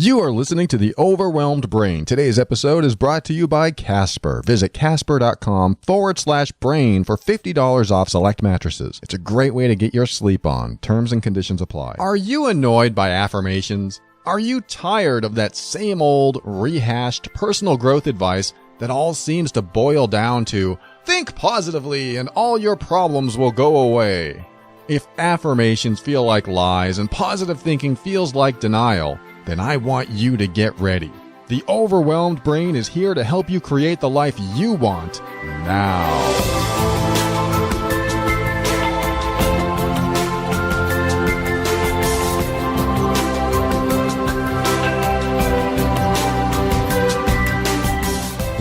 You are listening to The Overwhelmed Brain. Today's episode is brought to you by Casper. Visit casper.com/brain for $50 off select mattresses. It's a great way to get your sleep on. Terms and conditions apply. Are you annoyed by affirmations? Are you tired of that same old, rehashed personal growth advice that all seems to boil down to, think positively and all your problems will go away? If affirmations feel like lies and positive thinking feels like denial, then I want you to get ready. The Overwhelmed Brain is here to help you create the life you want now.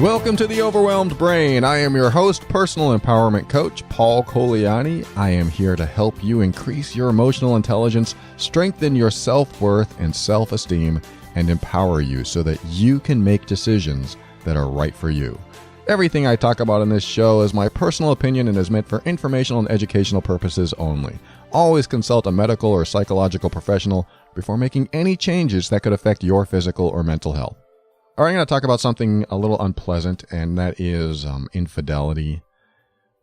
Welcome to The Overwhelmed Brain. I am your host, personal empowerment coach, Paul Coliani. I am here to help you increase your emotional intelligence, strengthen your self-worth and self-esteem, and empower you so that you can make decisions that are right for you. Everything I talk about in this show is my personal opinion and is meant for informational and educational purposes only. Always consult a medical or psychological professional before making any changes that could affect your physical or mental health. All right, I'm going to talk about something a little unpleasant, and that is infidelity.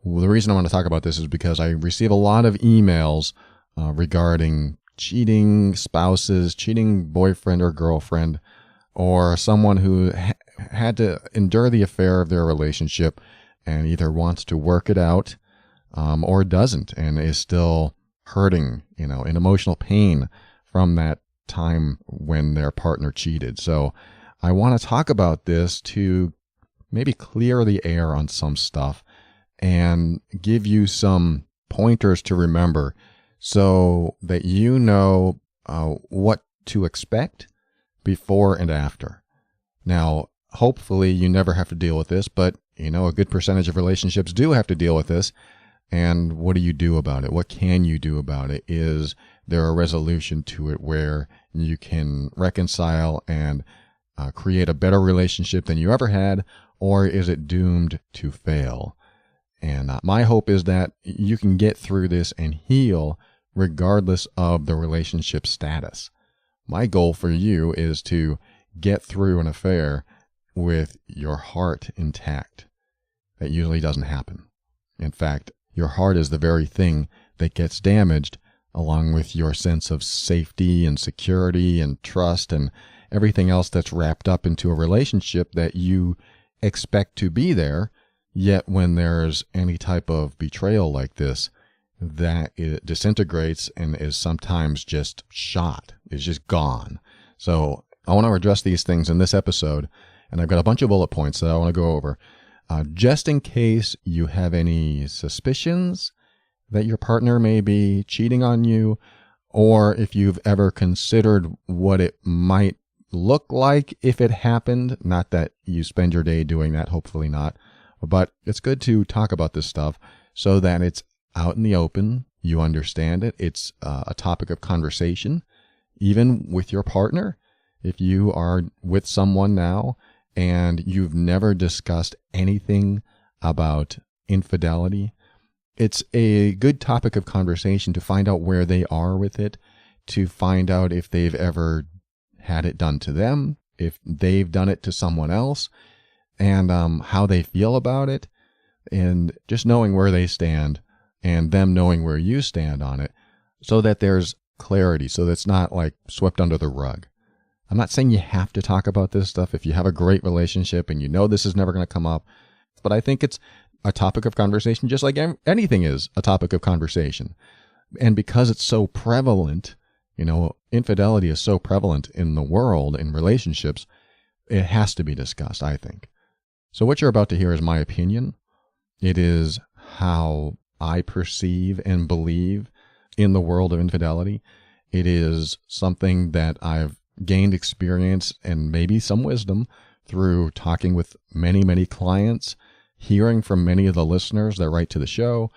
Well, the reason I want to talk about this is because I receive a lot of emails regarding cheating spouses, cheating boyfriend or girlfriend, or someone who had to endure the affair of their relationship and either wants to work it out or doesn't and is still hurting, in emotional pain from that time when their partner cheated. So I want to talk about this to maybe clear the air on some stuff and give you some pointers to remember so that you know what to expect before and after. Now, hopefully you never have to deal with this, but a good percentage of relationships do have to deal with this. And what do you do about it? What can you do about it? Is there a resolution to it where you can reconcile and create a better relationship than you ever had, or is it doomed to fail? And my hope is that you can get through this and heal regardless of the relationship status. My goal for you is to get through an affair with your heart intact. That usually doesn't happen. In fact, your heart is the very thing that gets damaged, along with your sense of safety and security and trust and everything else that's wrapped up into a relationship that you expect to be there. Yet when there's any type of betrayal like this, that it disintegrates and is sometimes just shot, is just gone. So I want to address these things in this episode, and I've got a bunch of bullet points that I want to go over. Just in case you have any suspicions that your partner may be cheating on you, or if you've ever considered what it might look like if it happened. Not that you spend your day doing that, hopefully not, but it's good to talk about this stuff so that it's out in the open, you understand it, it's a topic of conversation, even with your partner. If you are with someone now and you've never discussed anything about infidelity, it's a good topic of conversation to find out where they are with it, to find out if they've ever had it done to them, if they've done it to someone else, and how they feel about it, and just knowing where they stand and them knowing where you stand on it, so that there's clarity, so that it's not like swept under the rug. I'm not saying you have to talk about this stuff if you have a great relationship and you know this is never going to come up, but I think it's a topic of conversation, just like anything is a topic of conversation. And because it's so prevalent, infidelity is so prevalent in the world, in relationships, it has to be discussed, I think. So what you're about to hear is my opinion. It is how I perceive and believe in the world of infidelity. It is something that I've gained experience and maybe some wisdom through talking with many, many clients, hearing from many of the listeners that write to the show,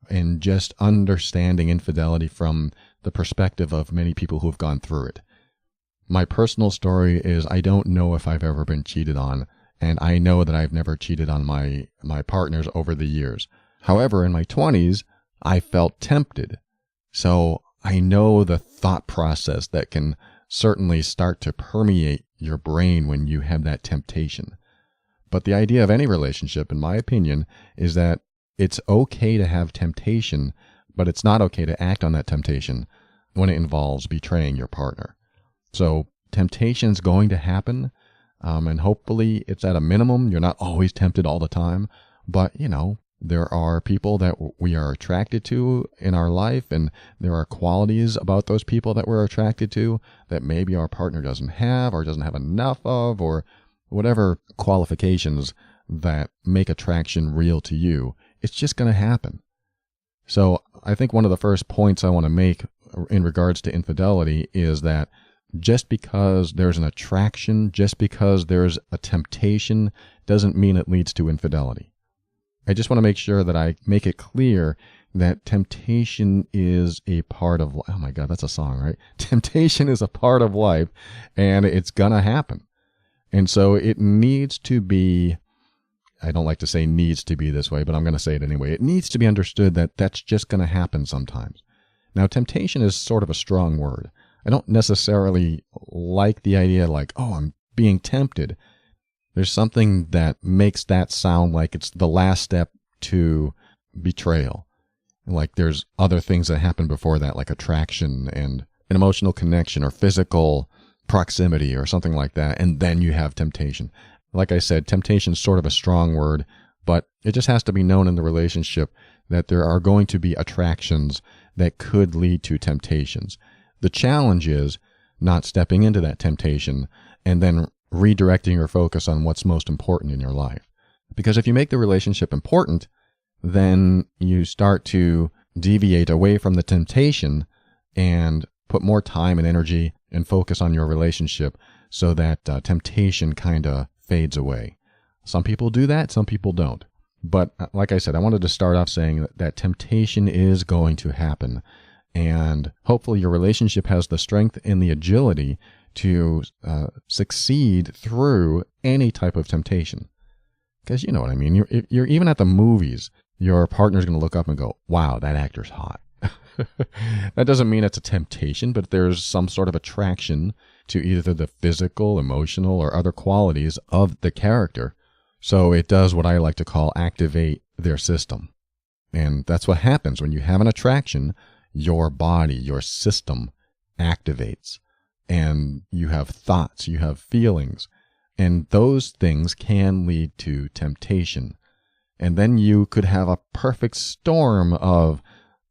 and just understanding infidelity from the perspective of many people who have gone through it. My personal story is I don't know if I've ever been cheated on, and I know that I've never cheated on my partners over the years. However, in my 20s, I felt tempted. So I know the thought process that can certainly start to permeate your brain when you have that temptation. But the idea of any relationship, in my opinion, is that it's okay to have temptation, but it's not okay to act on that temptation when it involves betraying your partner. So temptation's going to happen, and hopefully it's at a minimum. You're not always tempted all the time, but there are people that we are attracted to in our life, and there are qualities about those people that we're attracted to that maybe our partner doesn't have or doesn't have enough of, or whatever qualifications that make attraction real to you. It's just going to happen. So I think one of the first points I want to make in regards to infidelity is that just because there's an attraction, just because there's a temptation, doesn't mean it leads to infidelity. I just want to make sure that I make it clear that temptation is a part of life. Oh my God, that's a song, right? Temptation is a part of life, and it's going to happen. And so it needs to be, I don't like to say needs to be this way, but I'm going to say it anyway. It needs to be understood that that's just going to happen sometimes. Now, temptation is sort of a strong word. I don't necessarily like the idea like, oh, I'm being tempted. There's something that makes that sound like it's the last step to betrayal. Like there's other things that happen before that, like attraction and an emotional connection or physical proximity or something like that, and then you have temptation. Like I said, temptation is sort of a strong word, but it just has to be known in the relationship that there are going to be attractions that could lead to temptations. The challenge is not stepping into that temptation and then redirecting your focus on what's most important in your life. Because if you make the relationship important, then you start to deviate away from the temptation and put more time and energy and focus on your relationship so that temptation kind of fades away. Some people do that, some people don't. But like I said, I wanted to start off saying that temptation is going to happen. And hopefully your relationship has the strength and the agility to succeed through any type of temptation. Because you know what I mean. You're even at the movies, your partner's going to look up and go, wow, that actor's hot. That doesn't mean it's a temptation, but there's some sort of attraction to either the physical, emotional, or other qualities of the character. So it does what I like to call activate their system. And that's what happens when you have an attraction. Your body, your system activates, and you have thoughts, you have feelings, and those things can lead to temptation. And then you could have a perfect storm of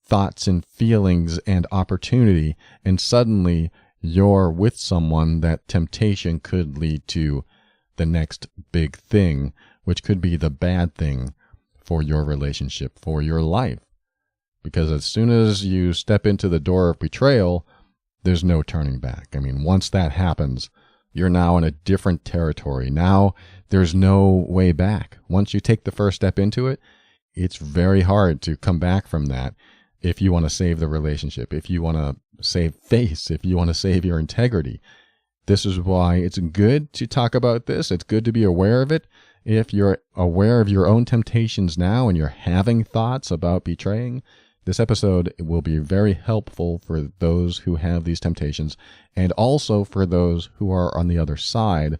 thoughts and feelings and opportunity, and suddenly you're with someone that temptation could lead to the next big thing, which could be the bad thing for your relationship, for your life. Because as soon as you step into the door of betrayal, there's no turning back. I mean, once that happens, you're now in a different territory. Now there's no way back. Once you take the first step into it, it's very hard to come back from that if you want to save the relationship, if you want to save face, if you want to save your integrity. This is why it's good to talk about this. It's good to be aware of it. If you're aware of your own temptations now and you're having thoughts about betraying, this episode will be very helpful for those who have these temptations, and also for those who are on the other side,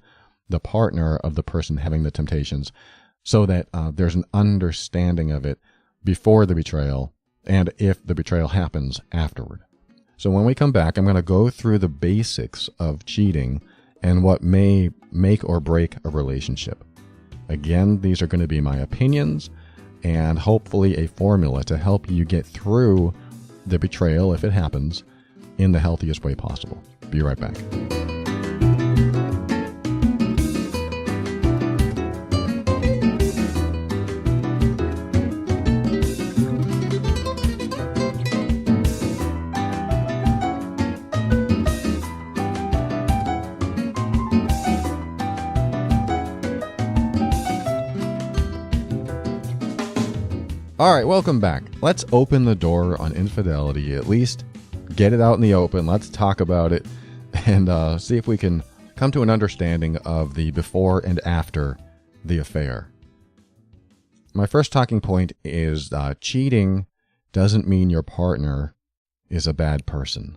the partner of the person having the temptations, so that there's an understanding of it before the betrayal and if the betrayal happens afterward. So when we come back, I'm going to go through the basics of cheating and what may make or break a relationship. Again, these are going to be my opinions and hopefully a formula to help you get through the betrayal, if it happens, in the healthiest way possible. Be right back. All right, welcome back. Let's open the door on infidelity, at least get it out in the open. Let's talk about it and see if we can come to an understanding of the before and after the affair. My first talking point is cheating doesn't mean your partner is a bad person.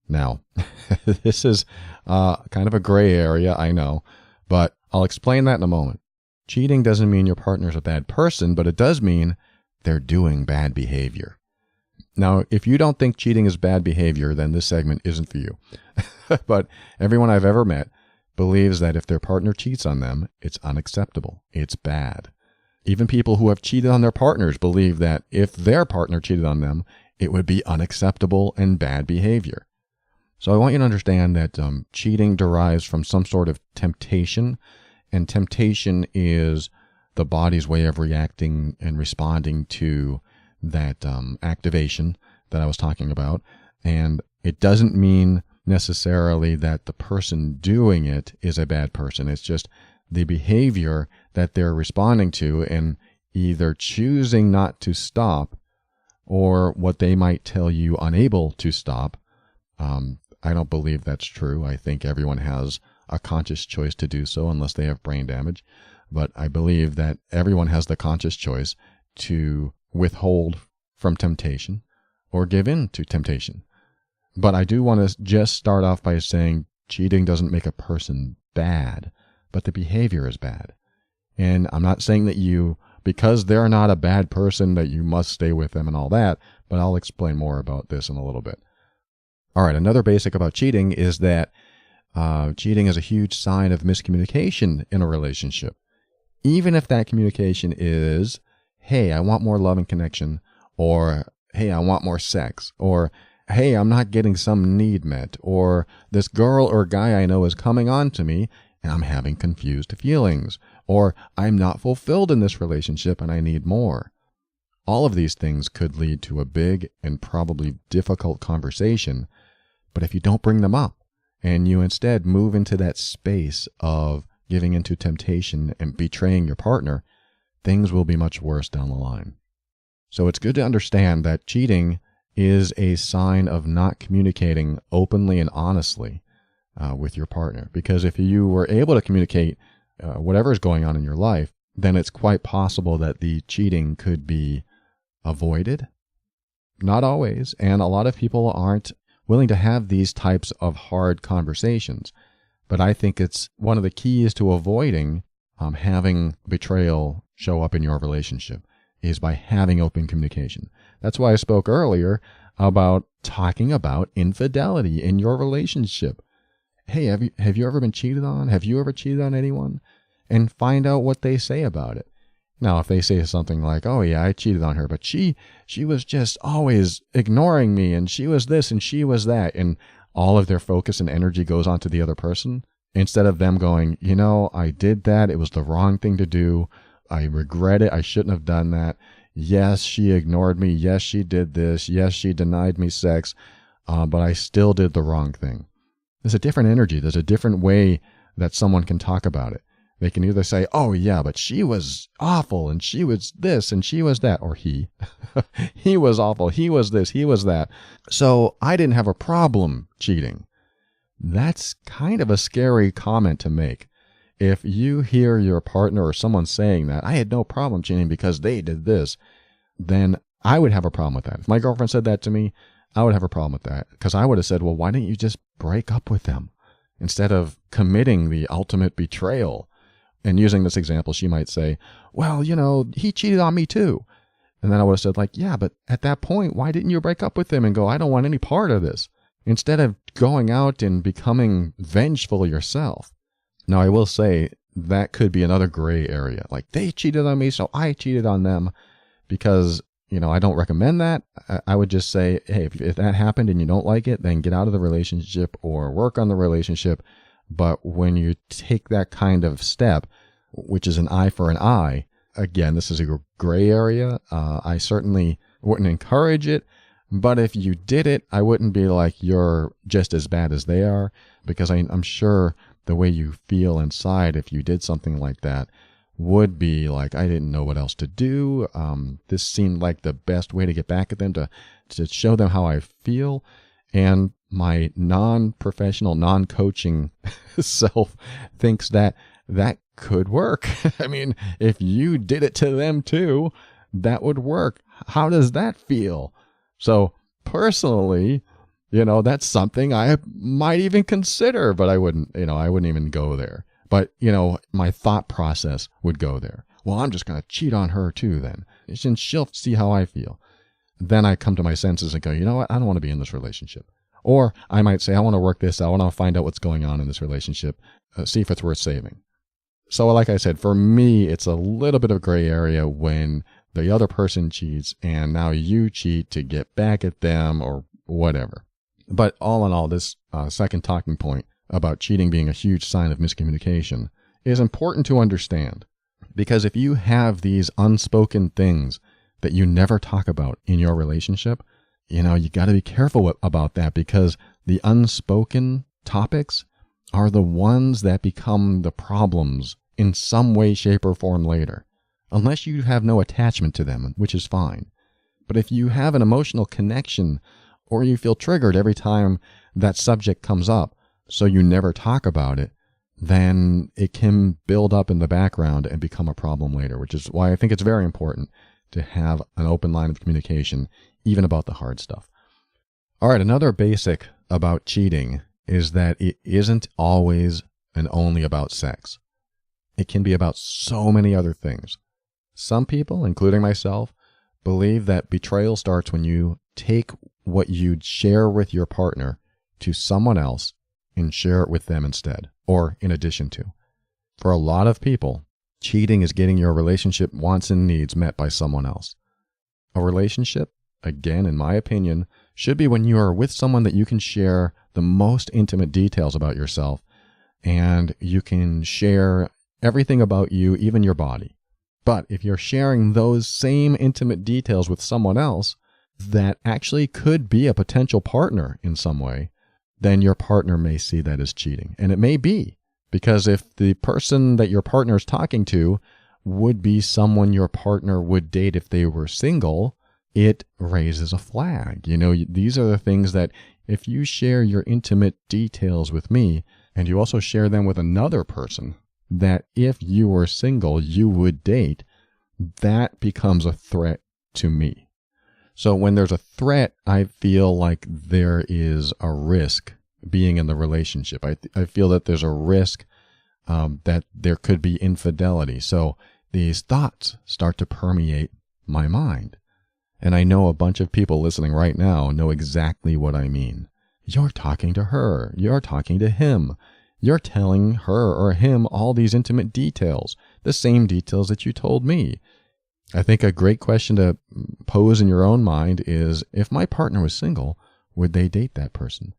Now, this is kind of a gray area, I know, but I'll explain that in a moment. Cheating doesn't mean your partner's a bad person, but it does mean they're doing bad behavior. Now, if you don't think cheating is bad behavior, then this segment isn't for you. But everyone I've ever met believes that if their partner cheats on them, it's unacceptable. It's bad. Even people who have cheated on their partners believe that if their partner cheated on them, it would be unacceptable and bad behavior. So I want you to understand that cheating derives from some sort of temptation, and temptation is the body's way of reacting and responding to that activation that I was talking about. And it doesn't mean necessarily that the person doing it is a bad person. It's just the behavior that they're responding to and either choosing not to stop or what they might tell you unable to stop. I don't believe that's true. I think everyone has a conscious choice to do so unless they have brain damage. But I believe that everyone has the conscious choice to withhold from temptation or give in to temptation. But I do want to just start off by saying cheating doesn't make a person bad, but the behavior is bad. And I'm not saying that because they're not a bad person, that you must stay with them and all that, but I'll explain more about this in a little bit. All right, another basic about cheating is that cheating is a huge sign of miscommunication in a relationship. Even if that communication is, hey, I want more love and connection, or hey, I want more sex, or hey, I'm not getting some need met, or this girl or guy I know is coming on to me and I'm having confused feelings, or I'm not fulfilled in this relationship and I need more. All of these things could lead to a big and probably difficult conversation, but if you don't bring them up and you instead move into that space of giving into temptation and betraying your partner, things will be much worse down the line. So it's good to understand that cheating is a sign of not communicating openly and honestly with your partner. Because if you were able to communicate whatever is going on in your life, then it's quite possible that the cheating could be avoided. Not always, and a lot of people aren't willing to have these types of hard conversations. But I think it's one of the keys to avoiding having betrayal show up in your relationship is by having open communication. That's why I spoke earlier about talking about infidelity in your relationship. Hey, have you ever been cheated on? Have you ever cheated on anyone? And find out what they say about it. Now, if they say something like, oh yeah, I cheated on her, but she was just always ignoring me, and she was this and she was that, and all of their focus and energy goes onto the other person, instead of them going, I did that. It was the wrong thing to do. I regret it. I shouldn't have done that. Yes, she ignored me. Yes, she did this. Yes, she denied me sex, but I still did the wrong thing. There's a different energy. There's a different way that someone can talk about it. They can either say, oh yeah, but she was awful and she was this and she was that, or he was awful, he was this, he was that. So I didn't have a problem cheating. That's kind of a scary comment to make. If you hear your partner or someone saying that, I had no problem cheating because they did this, then I would have a problem with that. If my girlfriend said that to me, I would have a problem with that, because I would have said, well, why didn't you just break up with them instead of committing the ultimate betrayal? And using this example, she might say, well, he cheated on me too. And then I would have said, yeah, but at that point, why didn't you break up with him and go, I don't want any part of this, instead of going out and becoming vengeful yourself? Now, I will say that could be another gray area. Like, they cheated on me, so I cheated on them, because, I don't recommend that. I would just say, hey, if that happened and you don't like it, then get out of the relationship or work on the relationship. But when you take that kind of step, which is an eye for an eye, again, this is a gray area. I certainly wouldn't encourage it. But if you did it, I wouldn't be like, you're just as bad as they are, because I'm sure the way you feel inside if you did something like that would be like, I didn't know what else to do. This seemed like the best way to get back at them, to show them how I feel. And my non-professional, non-coaching self thinks that could work. I mean, if you did it to them too, that would work. How does that feel? So personally, That's something I might even consider, but I wouldn't even go there. But, my thought process would go there. Well, I'm just going to cheat on her too then. And she'll see how I feel. Then I come to my senses and go, you know what? I don't want to be in this relationship. Or I might say, I want to work this out. I want to find out what's going on in this relationship. See if it's worth saving. So like I said, for me, it's a little bit of gray area when the other person cheats and now you cheat to get back at them or whatever. But all in all, this second talking point about cheating being a huge sign of miscommunication is important to understand. Because if you have these unspoken things that you never talk about in your relationship, you got to be careful about that, because the unspoken topics are the ones that become the problems in some way, shape, or form later, unless you have no attachment to them, which is fine. But if you have an emotional connection or you feel triggered every time that subject comes up, so you never talk about it, then it can build up in the background and become a problem later, which is why I think it's very important to have an open line of communication, even about the hard stuff. All right, another basic about cheating is that it isn't always and only about sex. It can be about so many other things. Some people, including myself, believe that betrayal starts when you take what you'd share with your partner to someone else and share it with them instead, or in addition to. For a lot of people, cheating is getting your relationship wants and needs met by someone else. A relationship, again, in my opinion, should be when you are with someone that you can share the most intimate details about yourself, and you can share everything about you, even your body. But if you're sharing those same intimate details with someone else that actually could be a potential partner in some way, then your partner may see that as cheating. And it may be, because if the person that your partner is talking to would be someone your partner would date if they were single, it raises a flag. These are the things that if you share your intimate details with me, and you also share them with another person that if you were single, you would date, that becomes a threat to me. So when there's a threat, I feel like there is a risk being in the relationship. I feel that there's a risk that there could be infidelity. So these thoughts start to permeate my mind. And I know a bunch of people listening right now know exactly what I mean. You're talking to her. You're talking to him. You're telling her or him all these intimate details, the same details that you told me. I think a great question to pose in your own mind is, if my partner was single, would they date that person?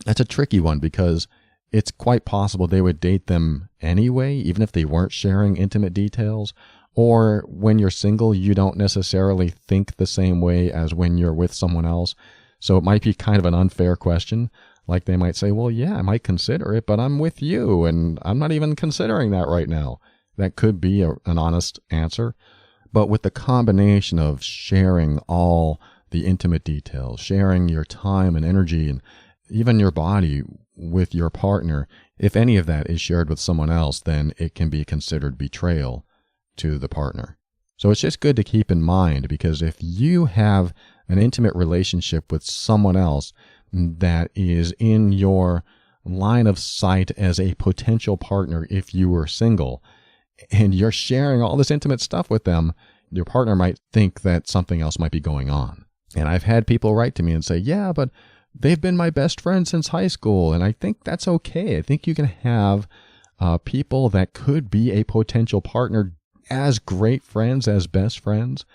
That's a tricky one, because it's quite possible they would date them anyway, even if they weren't sharing intimate details. Or when you're single, you don't necessarily think the same way as when you're with someone else. So it might be kind of an unfair question. Like they might say, well, yeah, I might consider it, but I'm with you and I'm not even considering that right now. That could be an honest answer. But with the combination of sharing all the intimate details, sharing your time and energy and even your body with your partner, if any of that is shared with someone else, then it can be considered betrayal to the partner. So it's just good to keep in mind, because if you have an intimate relationship with someone else that is in your line of sight as a potential partner if you were single, and you're sharing all this intimate stuff with them, your partner might think that something else might be going on. And I've had people write to me and say, yeah, but they've been my best friend since high school, and I think that's okay. I think you can have people that could be a potential partner as great friends, as best friends,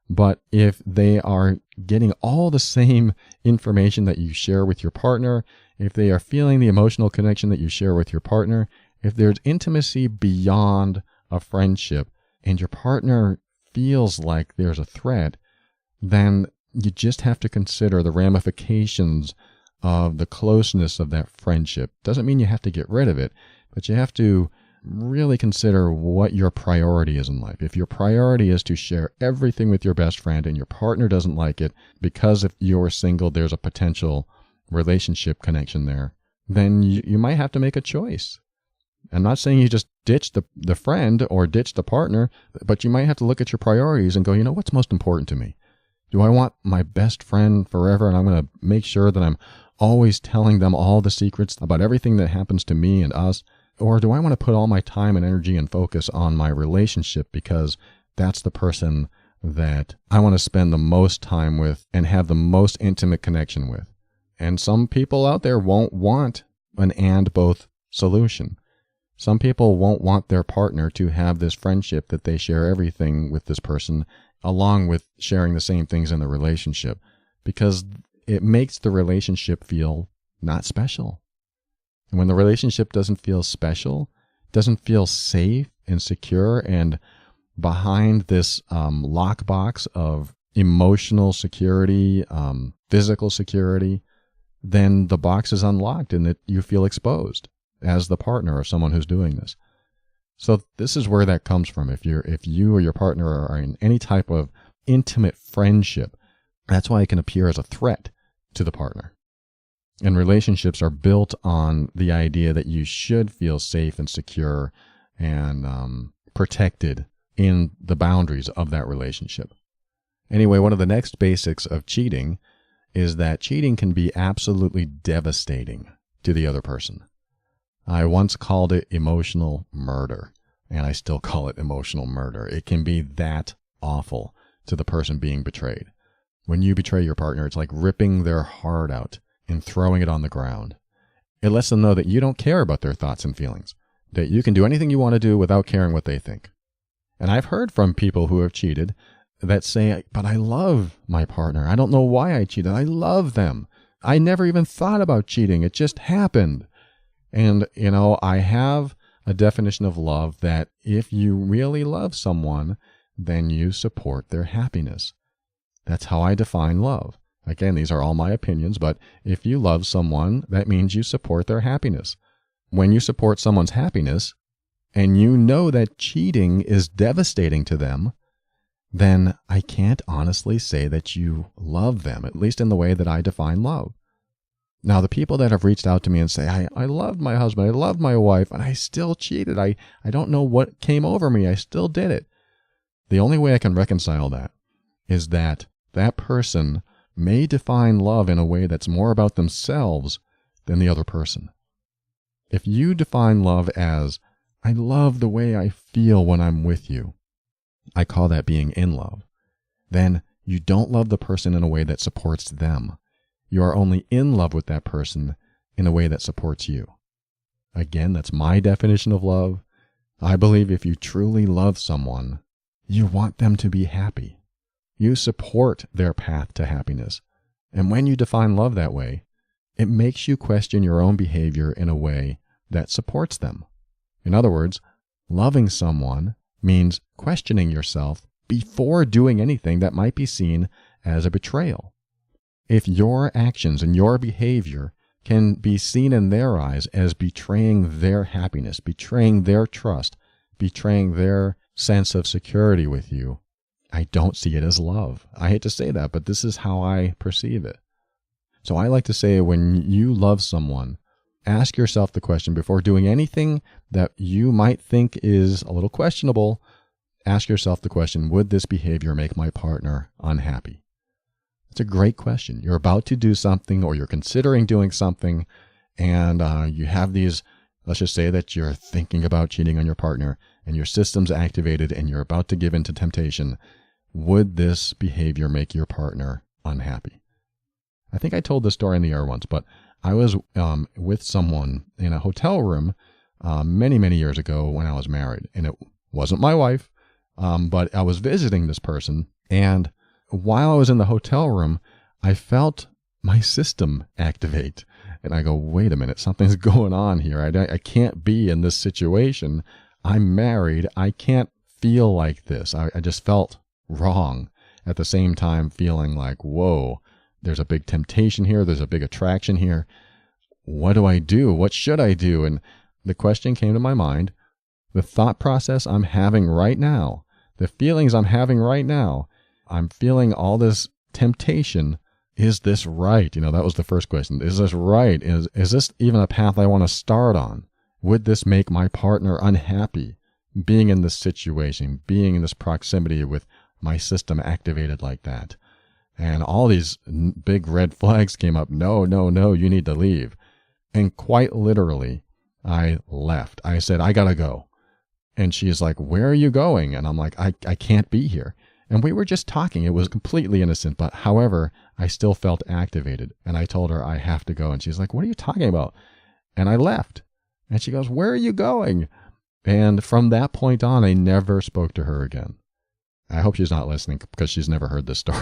but if they are getting all the same information that you share with your partner, if they are feeling the emotional connection that you share with your partner, if there's intimacy beyond a friendship, and your partner feels like there's a threat, then you just have to consider the ramifications of the closeness of that friendship. Doesn't mean you have to get rid of it, but you have to really consider what your priority is in life. If your priority is to share everything with your best friend and your partner doesn't like it because if you're single, there's a potential relationship connection there, then you might have to make a choice. I'm not saying you just ditch the friend or ditch the partner, but you might have to look at your priorities and go, what's most important to me? Do I want my best friend forever and I'm going to make sure that I'm always telling them all the secrets about everything that happens to me and us? Or do I want to put all my time and energy and focus on my relationship because that's the person that I want to spend the most time with and have the most intimate connection with? And some people out there won't want an and both solution. Some people won't want their partner to have this friendship that they share everything with this person, along with sharing the same things in the relationship, because it makes the relationship feel not special. And when the relationship doesn't feel special, doesn't feel safe and secure and behind this lockbox of emotional security, physical security, then the box is unlocked and you feel exposed as the partner or someone who's doing this. So this is where that comes from. If you or your partner are in any type of intimate friendship, that's why it can appear as a threat to the partner. And relationships are built on the idea that you should feel safe and secure and protected in the boundaries of that relationship. Anyway, one of the next basics of cheating is that cheating can be absolutely devastating to the other person. I once called it emotional murder, and I still call it emotional murder. It can be that awful to the person being betrayed. When you betray your partner, it's like ripping their heart out and throwing it on the ground. It lets them know that you don't care about their thoughts and feelings, that you can do anything you want to do without caring what they think. And I've heard from people who have cheated that say, but I love my partner. I don't know why I cheated. I love them. I never even thought about cheating. It just happened. And, I have a definition of love that if you really love someone, then you support their happiness. That's how I define love. Again, these are all my opinions, but if you love someone, that means you support their happiness. When you support someone's happiness, and you know that cheating is devastating to them, then I can't honestly say that you love them, at least in the way that I define love. Now, the people that have reached out to me and say, I loved my husband, I loved my wife, and I still cheated. I don't know what came over me. I still did it. The only way I can reconcile that is that that person may define love in a way that's more about themselves than the other person. If you define love as, I love the way I feel when I'm with you, I call that being in love, then you don't love the person in a way that supports them. You are only in love with that person in a way that supports you. Again, that's my definition of love. I believe if you truly love someone, you want them to be happy. You support their path to happiness. And when you define love that way, it makes you question your own behavior in a way that supports them. In other words, loving someone means questioning yourself before doing anything that might be seen as a betrayal. If your actions and your behavior can be seen in their eyes as betraying their happiness, betraying their trust, betraying their sense of security with you, I don't see it as love. I hate to say that, but this is how I perceive it. So I like to say when you love someone, ask yourself the question before doing anything that you might think is a little questionable. Ask yourself the question, would this behavior make my partner unhappy? It's a great question. You're about to do something or you're considering doing something and you have these, let's just say that you're thinking about cheating on your partner and your system's activated and you're about to give in to temptation. Would this behavior make your partner unhappy? I think I told this story in the air once, but I was with someone in a hotel room many, many years ago when I was married. And it wasn't my wife, but I was visiting this person. And while I was in the hotel room, I felt my system activate. And I go, wait a minute, something's going on here. I can't be in this situation. I'm married. I can't feel like this. I just felt wrong. At the same time, feeling like, whoa, there's a big temptation here. There's a big attraction here. What do I do? What should I do? And the question came to my mind. The thought process I'm having right now, the feelings I'm having right now, I'm feeling all this temptation. Is this right? That was the first question. Is this right? Is this even a path I want to start on? Would this make my partner unhappy? Being in this situation, being in this proximity with my system activated like that. And all these big red flags came up. No, no, no, you need to leave. And quite literally, I left. I said, I gotta go. And she's like, where are you going? And I'm like, I can't be here. And we were just talking. It was completely innocent. But however, I still felt activated. And I told her I have to go. And she's like, what are you talking about? And I left. And she goes, where are you going? And from that point on, I never spoke to her again. I hope she's not listening because she's never heard this story.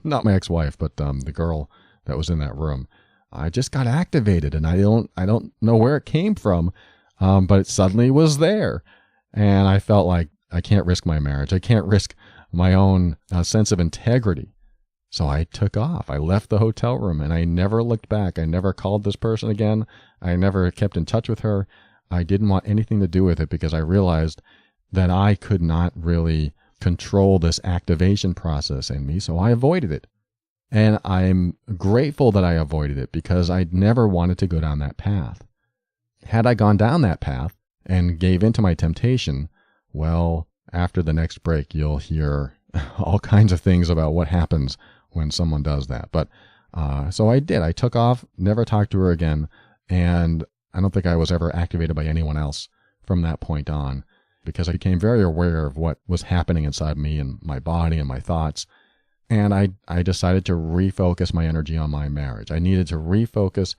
Not my ex-wife, but the girl that was in that room. I just got activated, and I don't know where it came from, but it suddenly was there. And I felt like I can't risk my marriage. I can't risk my own sense of integrity. So I took off. I left the hotel room, and I never looked back. I never called this person again. I never kept in touch with her. I didn't want anything to do with it because I realized that I could not really control this activation process in me, so I avoided it. And I'm grateful that I avoided it because I never wanted to go down that path. Had I gone down that path and gave in to my temptation, well, after the next break, you'll hear all kinds of things about what happens when someone does that. But so I did. I took off, never talked to her again, and I don't think I was ever activated by anyone else from that point on, because I became very aware of what was happening inside me and my body and my thoughts. And I decided to refocus my energy on my marriage. I needed to refocus.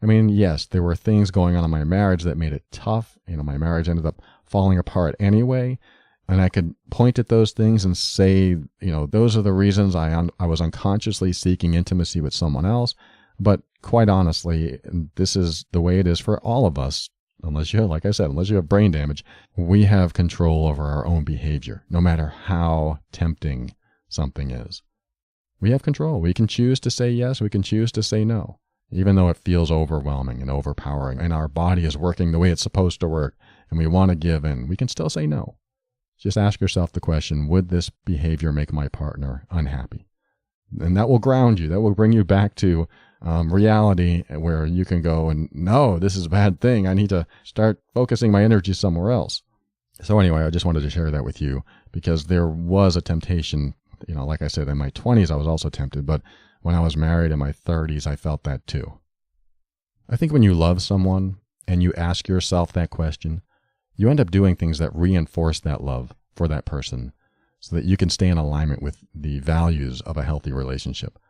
I mean, yes, there were things going on in my marriage that made it tough. My marriage ended up falling apart anyway. And I could point at those things and say, those are the reasons I was unconsciously seeking intimacy with someone else. But quite honestly, this is the way it is for all of us. Unless you have brain damage, we have control over our own behavior, no matter how tempting something is. We have control. We can choose to say yes. We can choose to say no, even though it feels overwhelming and overpowering and our body is working the way it's supposed to work and we want to give in. We can still say no. Just ask yourself the question, would this behavior make my partner unhappy? And that will ground you. That will bring you back to reality, where you can go and, no, this is a bad thing. I need to start focusing my energy somewhere else. So anyway, I just wanted to share that with you because there was a temptation. Like I said, in my 20s, I was also tempted. But when I was married in my 30s, I felt that too. I think when you love someone and you ask yourself that question, you end up doing things that reinforce that love for that person so that you can stay in alignment with the values of a healthy relationship.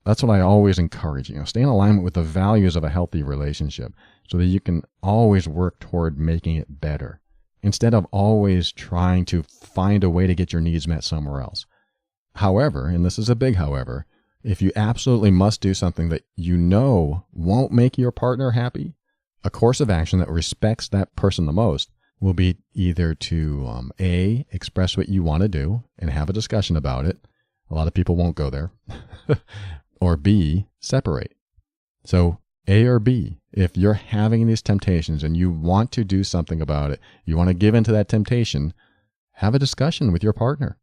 That's what I always encourage, stay in alignment with the values of a healthy relationship so that you can always work toward making it better instead of always trying to find a way to get your needs met somewhere else. However, and this is a big however, if you absolutely must do something that won't make your partner happy, a course of action that respects that person the most will be either to A, express what you want to do and have a discussion about it. A lot of people won't go there. Or B, separate. So A or B, if you're having these temptations and you want to do something about it, you want to give into that temptation, have a discussion with your partner.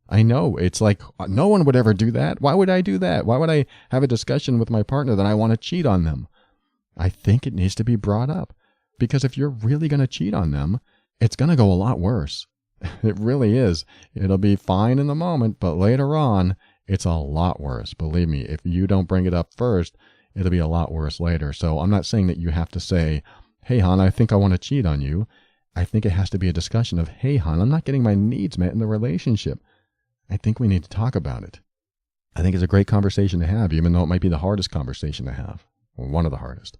I know it's like, no one would ever do that. Why would I do that? Why would I have a discussion with my partner that I want to cheat on them? I think it needs to be brought up because if you're really going to cheat on them, it's going to go a lot worse. It really is. It'll be fine in the moment, but later on, it's a lot worse. Believe me, if you don't bring it up first, it'll be a lot worse later. So I'm not saying that you have to say, hey, hon, I think I want to cheat on you. I think it has to be a discussion of, hey, hon, I'm not getting my needs met in the relationship. I think we need to talk about it. I think it's a great conversation to have, even though it might be the hardest conversation to have, or one of the hardest.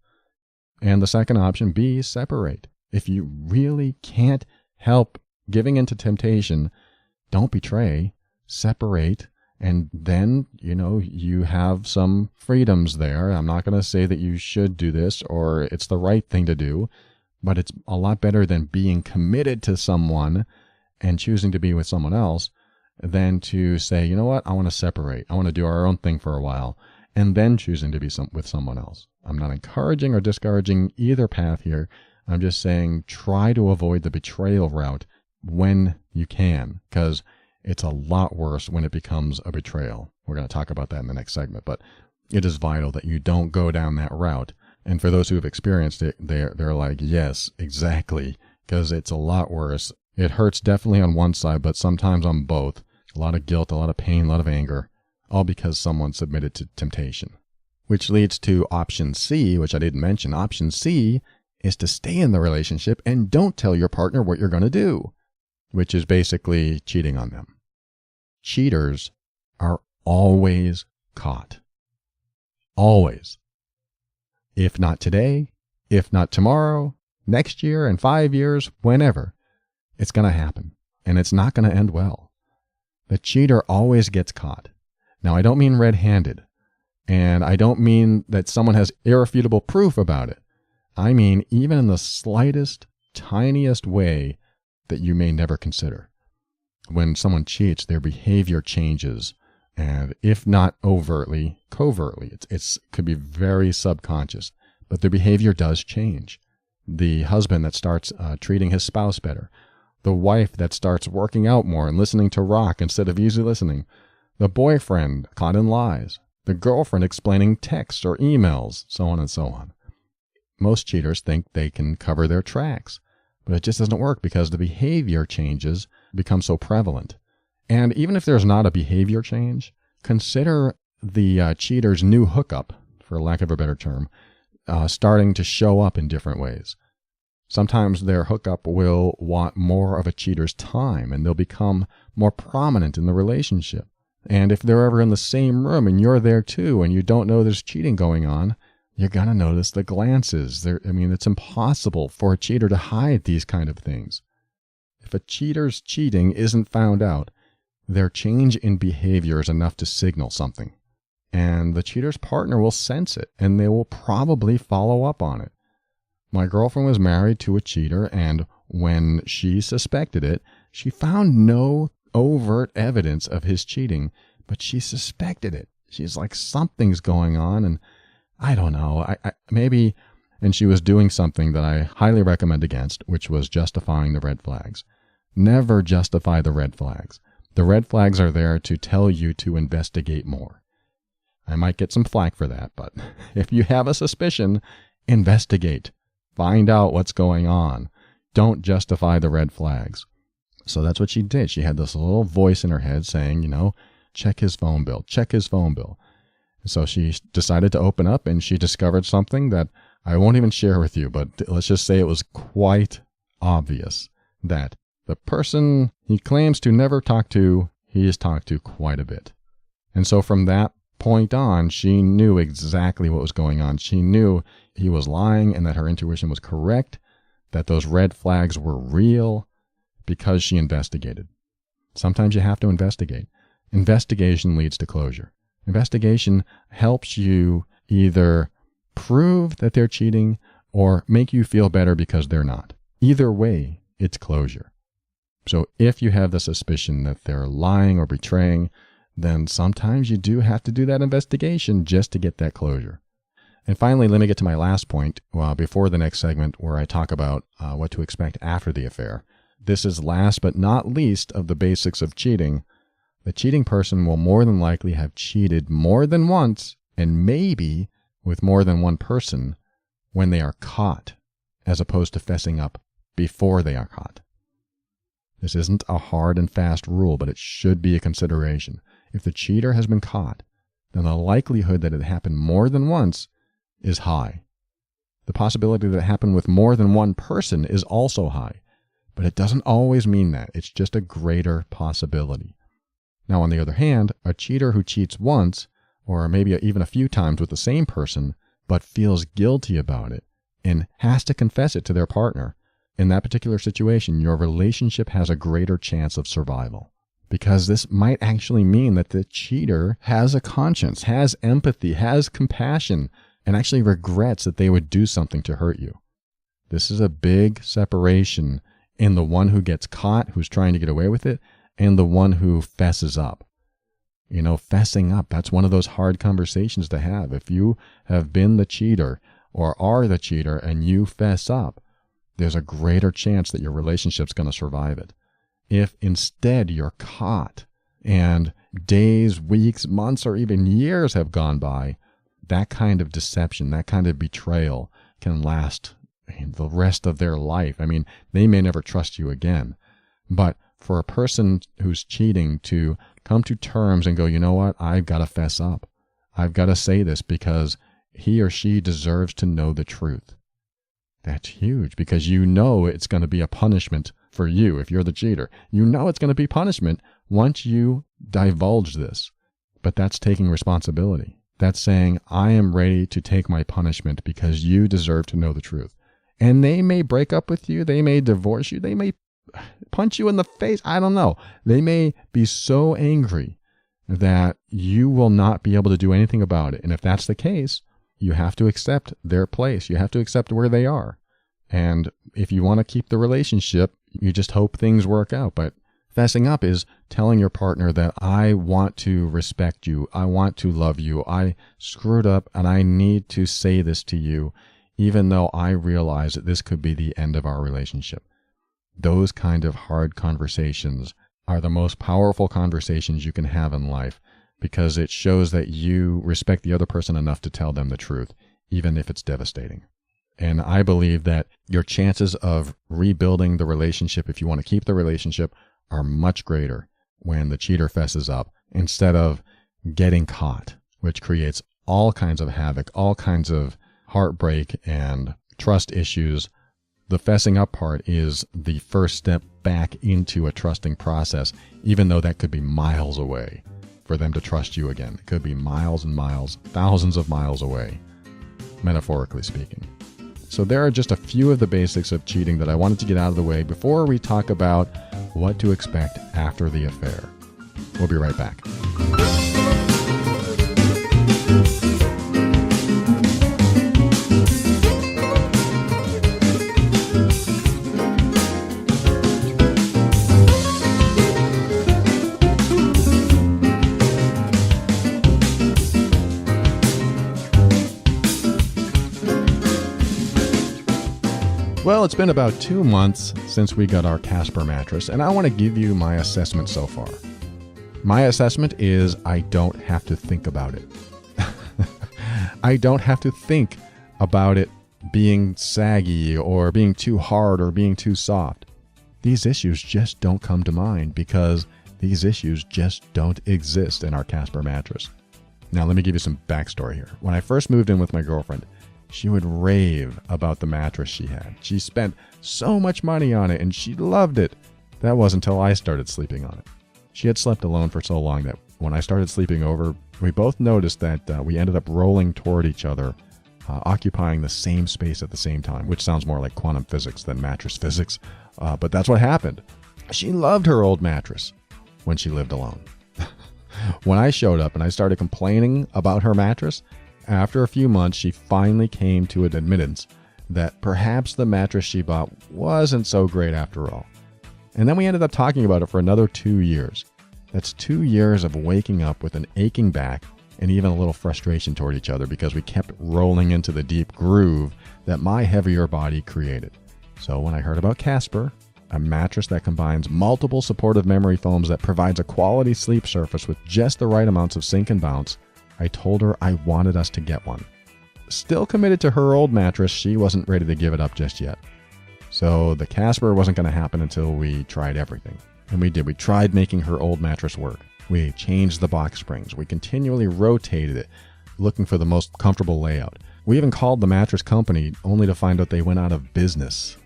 And the second option, B, separate. If you really can't help giving into temptation, don't betray, separate. And then, you have some freedoms there. I'm not going to say that you should do this or it's the right thing to do, but it's a lot better than being committed to someone and choosing to be with someone else than to say, you know what, I want to separate. I want to do our own thing for a while and then choosing to be with someone else. I'm not encouraging or discouraging either path here. I'm just saying try to avoid the betrayal route when you can, because it's a lot worse when it becomes a betrayal. We're going to talk about that in the next segment, but it is vital that you don't go down that route. And for those who have experienced it, they're like, yes, exactly, because it's a lot worse. It hurts definitely on one side, but sometimes on both. A lot of guilt, a lot of pain, a lot of anger. all because someone submitted to temptation. Which leads to option C, which I didn't mention. Option C is to stay in the relationship and don't tell your partner what you're going to do, which is basically cheating on them. Cheaters are always caught. Always. If not today, if not tomorrow, next year, in 5 years, whenever, it's going to happen. And it's not going to end well. The cheater always gets caught. Now, I don't mean red-handed. And I don't mean that someone has irrefutable proof about it. I mean even in the slightest, tiniest way that you may never consider. When someone cheats, their behavior changes. And if not overtly, covertly, it could be very subconscious. But their behavior does change. The husband that starts treating his spouse better. The wife that starts working out more and listening to rock instead of easy listening. The boyfriend caught in lies. The girlfriend explaining texts or emails, so on and so on. Most cheaters think they can cover their tracks, but it just doesn't work because the behavior changes become so prevalent. And even if there's not a behavior change, consider the cheater's new hookup, for lack of a better term, starting to show up in different ways. Sometimes their hookup will want more of a cheater's time, and they'll become more prominent in the relationship. And if they're ever in the same room and you're there too and you don't know there's cheating going on, you're going to notice the glances. It's impossible for a cheater to hide these kind of things. If a cheater's cheating isn't found out, their change in behavior is enough to signal something. And the cheater's partner will sense it and they will probably follow up on it. My girlfriend was married to a cheater, and when she suspected it, she found no overt evidence of his cheating, but she suspected it. She's like, something's going on, and I don't know, maybe, and she was doing something that I highly recommend against, which was justifying the red flags. Never justify the red flags. The red flags are there to tell you to investigate more. I might get some flack for that, but if you have a suspicion, investigate. Find out what's going on. Don't justify the red flags. So that's what she did. She had this little voice in her head saying, check his phone bill, check his phone bill. So she decided to open up, and she discovered something that I won't even share with you, but let's just say it was quite obvious that the person he claims to never talk to, he has talked to quite a bit. And so from that point on, she knew exactly what was going on. She knew he was lying and that her intuition was correct, that those red flags were real, because she investigated. Sometimes you have to investigate. Investigation leads to closure. Investigation helps you either prove that they're cheating or make you feel better because they're not. Either way, it's closure. So if you have the suspicion that they're lying or betraying, then sometimes you do have to do that investigation just to get that closure. And finally, let me get to my last point before the next segment where I talk about what to expect after the affair. This is last but not least of the basics of cheating. The cheating person will more than likely have cheated more than once, and maybe with more than one person, when they are caught, as opposed to fessing up before they are caught. This isn't a hard and fast rule, but it should be a consideration. If the cheater has been caught, then the likelihood that it happened more than once is high. The possibility that it happened with more than one person is also high. But it doesn't always mean that. It's just a greater possibility. Now, on the other hand, a cheater who cheats once, or maybe even a few times with the same person, but feels guilty about it and has to confess it to their partner, in that particular situation, your relationship has a greater chance of survival. Because this might actually mean that the cheater has a conscience, has empathy, has compassion, and actually regrets that they would do something to hurt you. This is a big separation in the one who gets caught, who's trying to get away with it, and the one who fesses up. Fessing up, that's one of those hard conversations to have. If you have been the cheater or are the cheater and you fess up, there's a greater chance that your relationship's going to survive it. If instead you're caught and days, weeks, months, or even years have gone by, that kind of deception, that kind of betrayal can last the rest of their life. They may never trust you again, but for a person who's cheating to come to terms and go, you know what, I've got to fess up. I've got to say this because he or she deserves to know the truth. That's huge, because you know it's going to be a punishment for you if you're the cheater. You know it's going to be punishment once you divulge this. But that's taking responsibility. That's saying, I am ready to take my punishment because you deserve to know the truth. And they may break up with you. They may divorce you. They may punch you in the face. I don't know. They may be so angry that you will not be able to do anything about it. And if that's the case, you have to accept their place. You have to accept where they are. And if you want to keep the relationship, you just hope things work out. But fessing up is telling your partner that I want to respect you. I want to love you. I screwed up and I need to say this to you, even though I realize that this could be the end of our relationship. Those kind of hard conversations are the most powerful conversations you can have in life, because it shows that you respect the other person enough to tell them the truth, even if it's devastating. And I believe that your chances of rebuilding the relationship, if you want to keep the relationship, are much greater when the cheater fesses up instead of getting caught, which creates all kinds of havoc, all kinds of heartbreak and trust issues. The fessing up part is the first step back into a trusting process, even though that could be miles away for them to trust you again. It could be miles and miles, thousands of miles away, metaphorically speaking. So there are just a few of the basics of cheating that I wanted to get out of the way before we talk about what to expect after the affair. We'll be right back. Well, it's been about 2 months since we got our Casper mattress, and I want to give you my assessment so far. My assessment is I don't have to think about it. I don't have to think about it being saggy or being too hard or being too soft. These issues just don't come to mind because these issues just don't exist in our Casper mattress. Now, let me give you some backstory here. When I first moved in with my girlfriend, she would rave about the mattress she had. She spent so much money on it and she loved it. That wasn't until I started sleeping on it. She had slept alone for so long that when I started sleeping over, we both noticed that we ended up rolling toward each other, occupying the same space at the same time, which sounds more like quantum physics than mattress physics. But that's what happened. She loved her old mattress when she lived alone. When I showed up and I started complaining about her mattress, after a few months, she finally came to an admittance that perhaps the mattress she bought wasn't so great after all. And then we ended up talking about it for another 2 years. That's 2 years of waking up with an aching back and even a little frustration toward each other because we kept rolling into the deep groove that my heavier body created. So when I heard about Casper, a mattress that combines multiple supportive memory foams that provides a quality sleep surface with just the right amounts of sink and bounce, I told her I wanted us to get one. Still committed to her old mattress, she wasn't ready to give it up just yet. So the Casper wasn't going to happen until we tried everything. And we did. We tried making her old mattress work. We changed the box springs. We continually rotated it, looking for the most comfortable layout. We even called the mattress company only to find out they went out of business.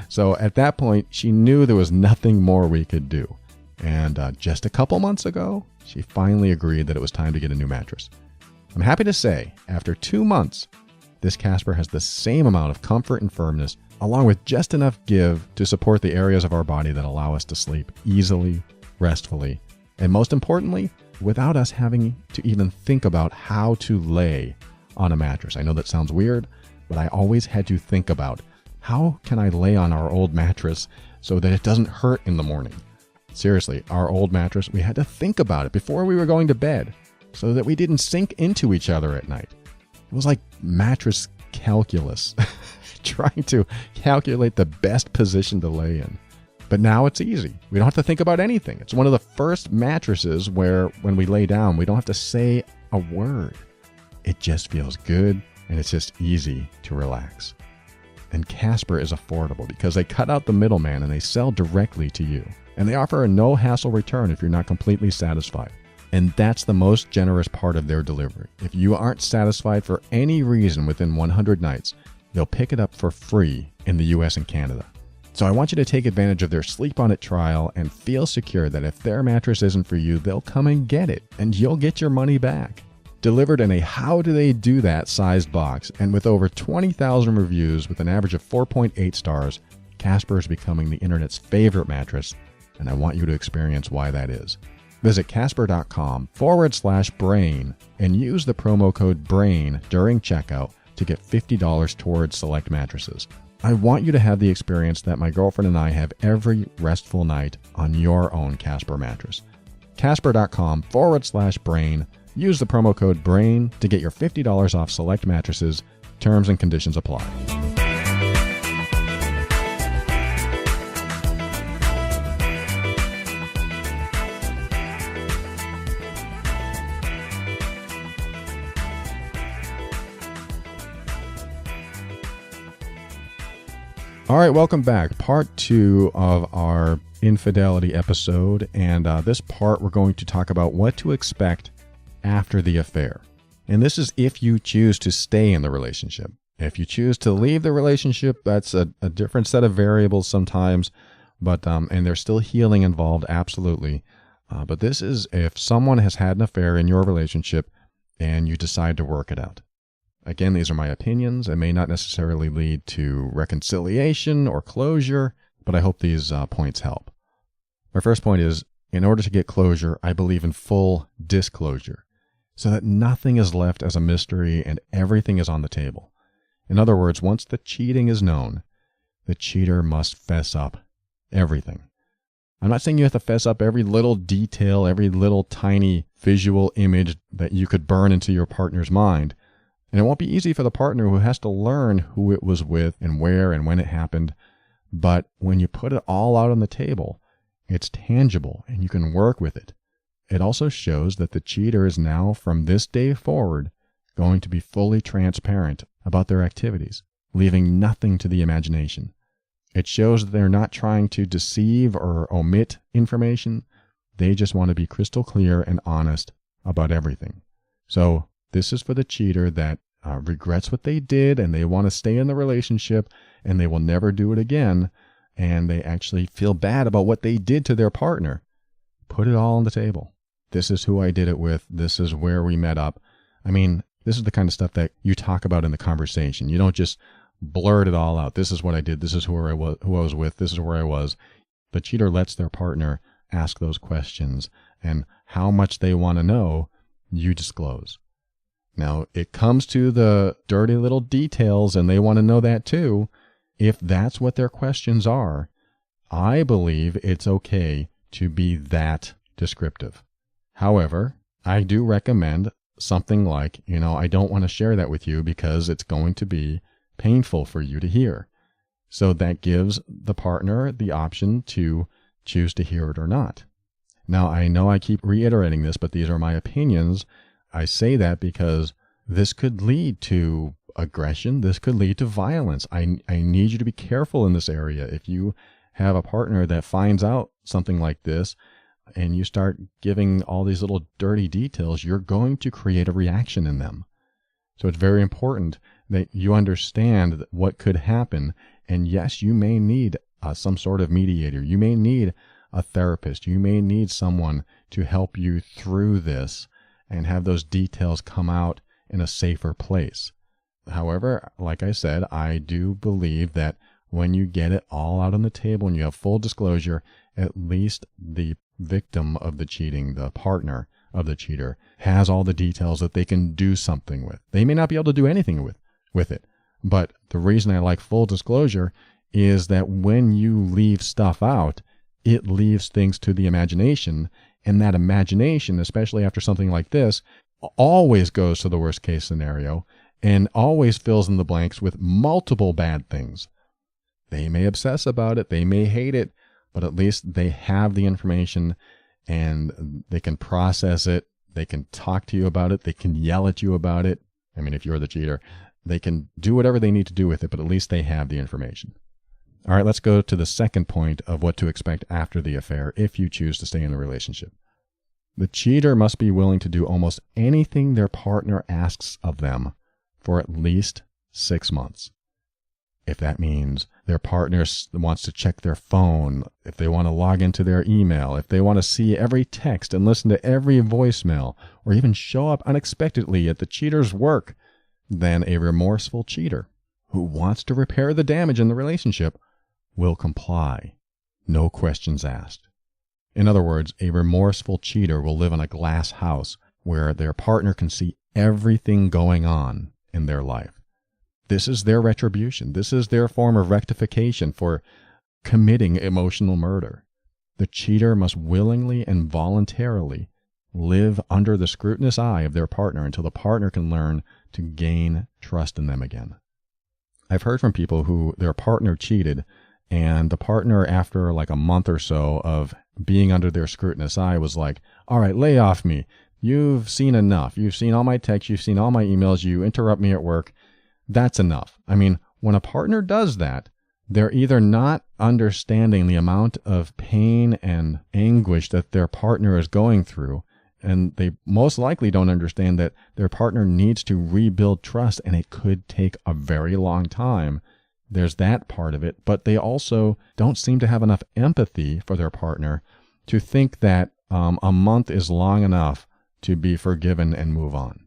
So at that point, she knew there was nothing more we could do. And just a couple months ago, she finally agreed that it was time to get a new mattress. I'm happy to say, after 2 months, this Casper has the same amount of comfort and firmness, along with just enough give to support the areas of our body that allow us to sleep easily, restfully, and most importantly, without us having to even think about how to lay on a mattress. I know that sounds weird, but I always had to think about, how can I lay on our old mattress so that it doesn't hurt in the morning? Seriously, our old mattress, we had to think about it before we were going to bed so that we didn't sink into each other at night. It was like mattress calculus, trying to calculate the best position to lay in. But now it's easy. We don't have to think about anything. It's one of the first mattresses where when we lay down, we don't have to say a word. It just feels good and it's just easy to relax. And Casper is affordable because they cut out the middleman and they sell directly to you. And they offer a no-hassle return if you're not completely satisfied. And that's the most generous part of their delivery. If you aren't satisfied for any reason within 100 nights, they'll pick it up for free in the US and Canada. So I want you to take advantage of their Sleep On It trial and feel secure that if their mattress isn't for you, they'll come and get it and you'll get your money back. Delivered in a how do they do that sized box, and with over 20,000 reviews with an average of 4.8 stars, Casper is becoming the internet's favorite mattress, and I want you to experience why that is. Visit casper.com/brain and use the promo code BRAIN during checkout to get $50 towards select mattresses. I want you to have the experience that my girlfriend and I have every restful night on your own Casper mattress. Casper.com/brain. Use the promo code BRAIN to get your $50 off select mattresses. Terms and conditions apply. All right, welcome back. Part 2 of our infidelity episode. And this part, we're going to talk about what to expect after the affair. And this is if you choose to stay in the relationship. If you choose to leave the relationship, that's a different set of variables sometimes, but and there's still healing involved, absolutely. But this is if someone has had an affair in your relationship and you decide to work it out. Again, these are my opinions. It may not necessarily lead to reconciliation or closure, but I hope these points help. My first point is, in order to get closure, I believe in full disclosure, so that nothing is left as a mystery and everything is on the table. In other words, once the cheating is known, the cheater must fess up everything. I'm not saying you have to fess up every little detail, every little tiny visual image that you could burn into your partner's mind. And it won't be easy for the partner who has to learn who it was with and where and when it happened. But when you put it all out on the table, it's tangible and you can work with it. It also shows that the cheater is now, from this day forward, going to be fully transparent about their activities, leaving nothing to the imagination. It shows that they're not trying to deceive or omit information. They just want to be crystal clear and honest about everything. So this is for the cheater that regrets what they did and they want to stay in the relationship and they will never do it again, and they actually feel bad about what they did to their partner. Put it all on the table. This is who I did it with. This is where we met up. I mean, this is the kind of stuff that you talk about in the conversation. You don't just blurt it all out. This is what I did. This is who I was with. This is where I was. The cheater lets their partner ask those questions, and how much they want to know, you disclose. Now, it comes to the dirty little details, and they want to know that too. If that's what their questions are, I believe it's okay to be that descriptive. However, I do recommend something like, I don't want to share that with you because it's going to be painful for you to hear. So that gives the partner the option to choose to hear it or not. Now, I know I keep reiterating this, but these are my opinions. I say that because this could lead to aggression. This could lead to violence. I need you to be careful in this area. If you have a partner that finds out something like this and you start giving all these little dirty details, you're going to create a reaction in them. So it's very important that you understand what could happen. And yes, you may need some sort of mediator. You may need a therapist. You may need someone to help you through this and have those details come out in a safer place. However, like I said, I do believe that when you get it all out on the table and you have full disclosure, at least the victim of the cheating, the partner of the cheater, has all the details that they can do something with. They may not be able to do anything with it, but the reason I like full disclosure is that when you leave stuff out, it leaves things to the imagination, and that imagination, especially after something like this, always goes to the worst case scenario and always fills in the blanks with multiple bad things. They may obsess about it, they may hate it, but at least they have the information and they can process it. They can talk to you about it. They can yell at you about it. I mean, if you're the cheater, They can do whatever they need to do with it, but at least they have the information. All right, let's go to the second point of what to expect after the affair if you choose to stay in the relationship. The cheater must be willing to do almost anything their partner asks of them for at least 6 months. If that means their partner wants to check their phone, if they want to log into their email, if they want to see every text and listen to every voicemail, or even show up unexpectedly at the cheater's work, then a remorseful cheater who wants to repair the damage in the relationship will comply. No questions asked. In other words, a remorseful cheater will live in a glass house where their partner can see everything going on in their life. This is their retribution. This is their form of rectification for committing emotional murder. The cheater must willingly and voluntarily live under the scrutinous eye of their partner until the partner can learn to gain trust in them again. I've heard from people who their partner cheated, and the partner, after like a month or so of being under their scrutinous eye, was like, all right, lay off me. You've seen enough. You've seen all my texts. You've seen all my emails. You interrupt me at work. That's enough. I mean, when a partner does that, they're either not understanding the amount of pain and anguish that their partner is going through, and they most likely don't understand that their partner needs to rebuild trust, and it could take a very long time. There's that part of it, but they also don't seem to have enough empathy for their partner to think that a month is long enough to be forgiven and move on.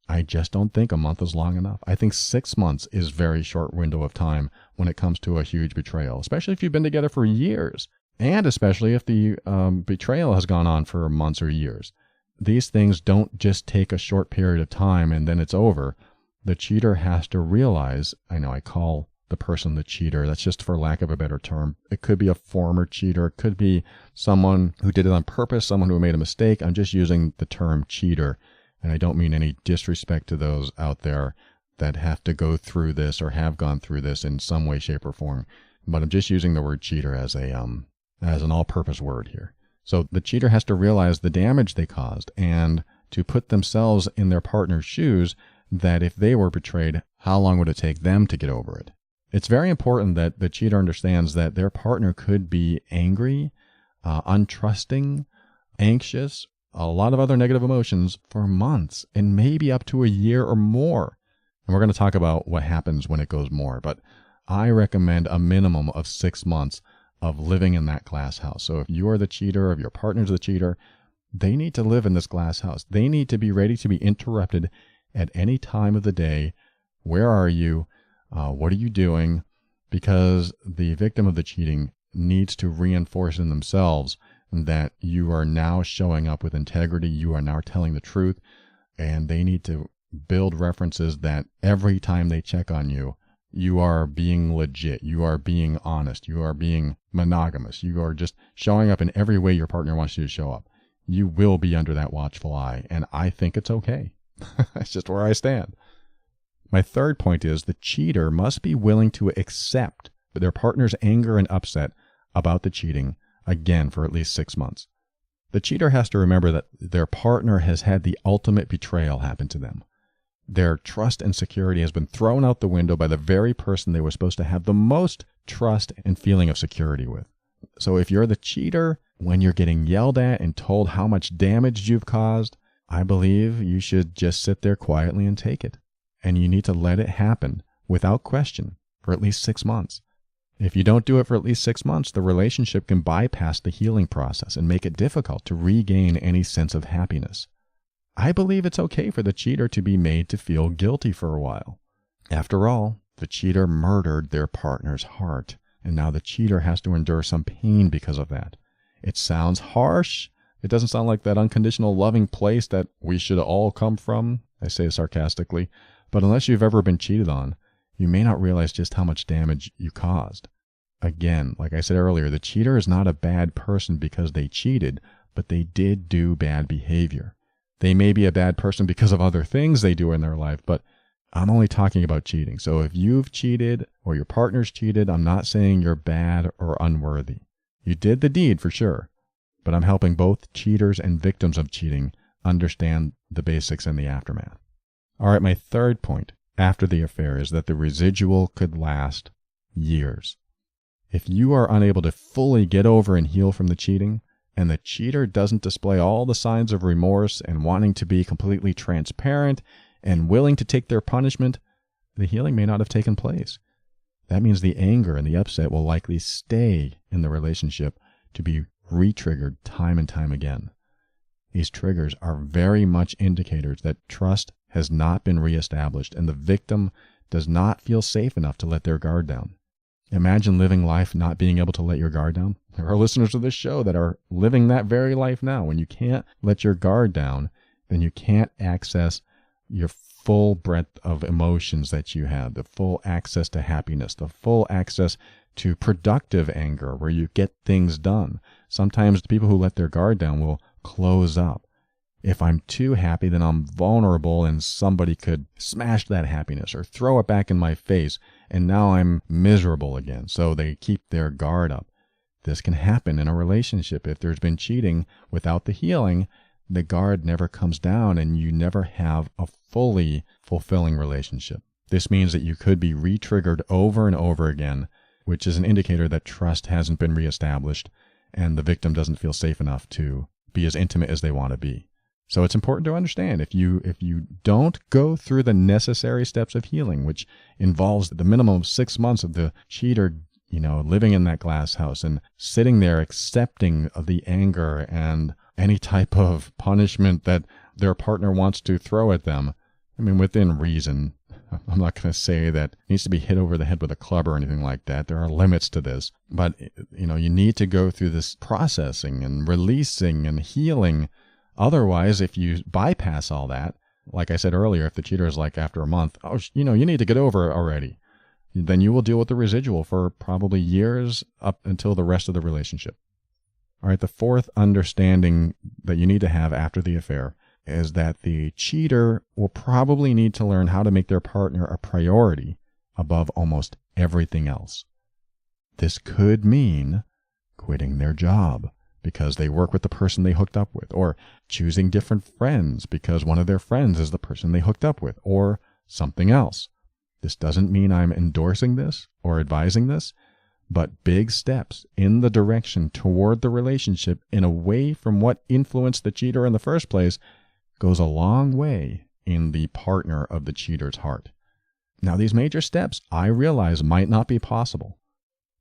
I just don't think a month is long enough. I think 6 months is a very short window of time when it comes to a huge betrayal, especially if you've been together for years, and especially if the betrayal has gone on for months or years. These things don't just take a short period of time and then it's over. The cheater has to realize, I know I call the person the cheater, that's just for lack of a better term. It could be a former cheater. It could be someone who did it on purpose, someone who made a mistake. I'm just using the term cheater. And I don't mean any disrespect to those out there that have to go through this or have gone through this in some way, shape, or form. But I'm just using the word cheater as an all-purpose word here. So the cheater has to realize the damage they caused and to put themselves in their partner's shoes, that if they were betrayed, how long would it take them to get over it? It's very important that the cheater understands that their partner could be angry, untrusting, anxious, a lot of other negative emotions for months and maybe up to a year or more. And we're going to talk about what happens when it goes more, but I recommend a minimum of 6 months of living in that glass house. So if you are the cheater, if your partner's the cheater, they need to live in this glass house. They need to be ready to be interrupted at any time of the day. Where are you? What are you doing? Because the victim of the cheating needs to reinforce in themselves that you are now showing up with integrity, you are now telling the truth, and they need to build references that every time they check on you, you are being legit, you are being honest, you are being monogamous, you are just showing up in every way your partner wants you to show up. You will be under that watchful eye, and I think it's okay. That's just where I stand. My third point is the cheater must be willing to accept their partner's anger and upset about the cheating again for at least 6 months. The cheater has to remember that their partner has had the ultimate betrayal happen to them. Their trust and security has been thrown out the window by the very person they were supposed to have the most trust and feeling of security with. So if you're the cheater, when you're getting yelled at and told how much damage you've caused, I believe you should just sit there quietly and take it. And you need to let it happen without question for at least 6 months. If you don't do it for at least 6 months, the relationship can bypass the healing process and make it difficult to regain any sense of happiness. I believe it's okay for the cheater to be made to feel guilty for a while. After all, the cheater murdered their partner's heart, and now the cheater has to endure some pain because of that. It sounds harsh. It doesn't sound like that unconditional loving place that we should all come from. I say it sarcastically. But unless you've ever been cheated on, you may not realize just how much damage you caused. Again, like I said earlier, the cheater is not a bad person because they cheated, but they did do bad behavior. They may be a bad person because of other things they do in their life, but I'm only talking about cheating. So if you've cheated or your partner's cheated, I'm not saying you're bad or unworthy. You did the deed for sure, but I'm helping both cheaters and victims of cheating understand the basics and the aftermath. All right, my third point after the affair is that the residual could last years. If you are unable to fully get over and heal from the cheating, and the cheater doesn't display all the signs of remorse and wanting to be completely transparent and willing to take their punishment, the healing may not have taken place. That means the anger and the upset will likely stay in the relationship to be re-triggered time and time again. These triggers are very much indicators that trust has not been reestablished and the victim does not feel safe enough to let their guard down. Imagine living life not being able to let your guard down. There are listeners of this show that are living that very life now. When you can't let your guard down, then you can't access your full breadth of emotions that you have, the full access to happiness, the full access to productive anger where you get things done. Sometimes the people who let their guard down will close up. If I'm too happy, then I'm vulnerable and somebody could smash that happiness or throw it back in my face, and now I'm miserable again. So they keep their guard up. This can happen in a relationship. If there's been cheating without the healing, the guard never comes down and you never have a fully fulfilling relationship. This means that you could be re-triggered over and over again, which is an indicator that trust hasn't been reestablished and the victim doesn't feel safe enough to be as intimate as they want to be. So it's important to understand if you don't go through the necessary steps of healing, which involves the minimum of 6 months of the cheater, living in that glass house and sitting there accepting of the anger and any type of punishment that their partner wants to throw at them. I mean, within reason. I'm not going to say that it needs to be hit over the head with a club or anything like that. There are limits to this. But, you need to go through this processing and releasing and healing. Otherwise, if you bypass all that, like I said earlier, if the cheater is like after a month, you need to get over it already, then you will deal with the residual for probably years up until the rest of the relationship. All right, the fourth understanding that you need to have after the affair is that the cheater will probably need to learn how to make their partner a priority above almost everything else. This could mean quitting their job because they work with the person they hooked up with, or choosing different friends because one of their friends is the person they hooked up with, or something else. This doesn't mean I'm endorsing this or advising this, but big steps in the direction toward the relationship and away from what influenced the cheater in the first place goes a long way in the partner of the cheater's heart. Now, these major steps, I realize, might not be possible.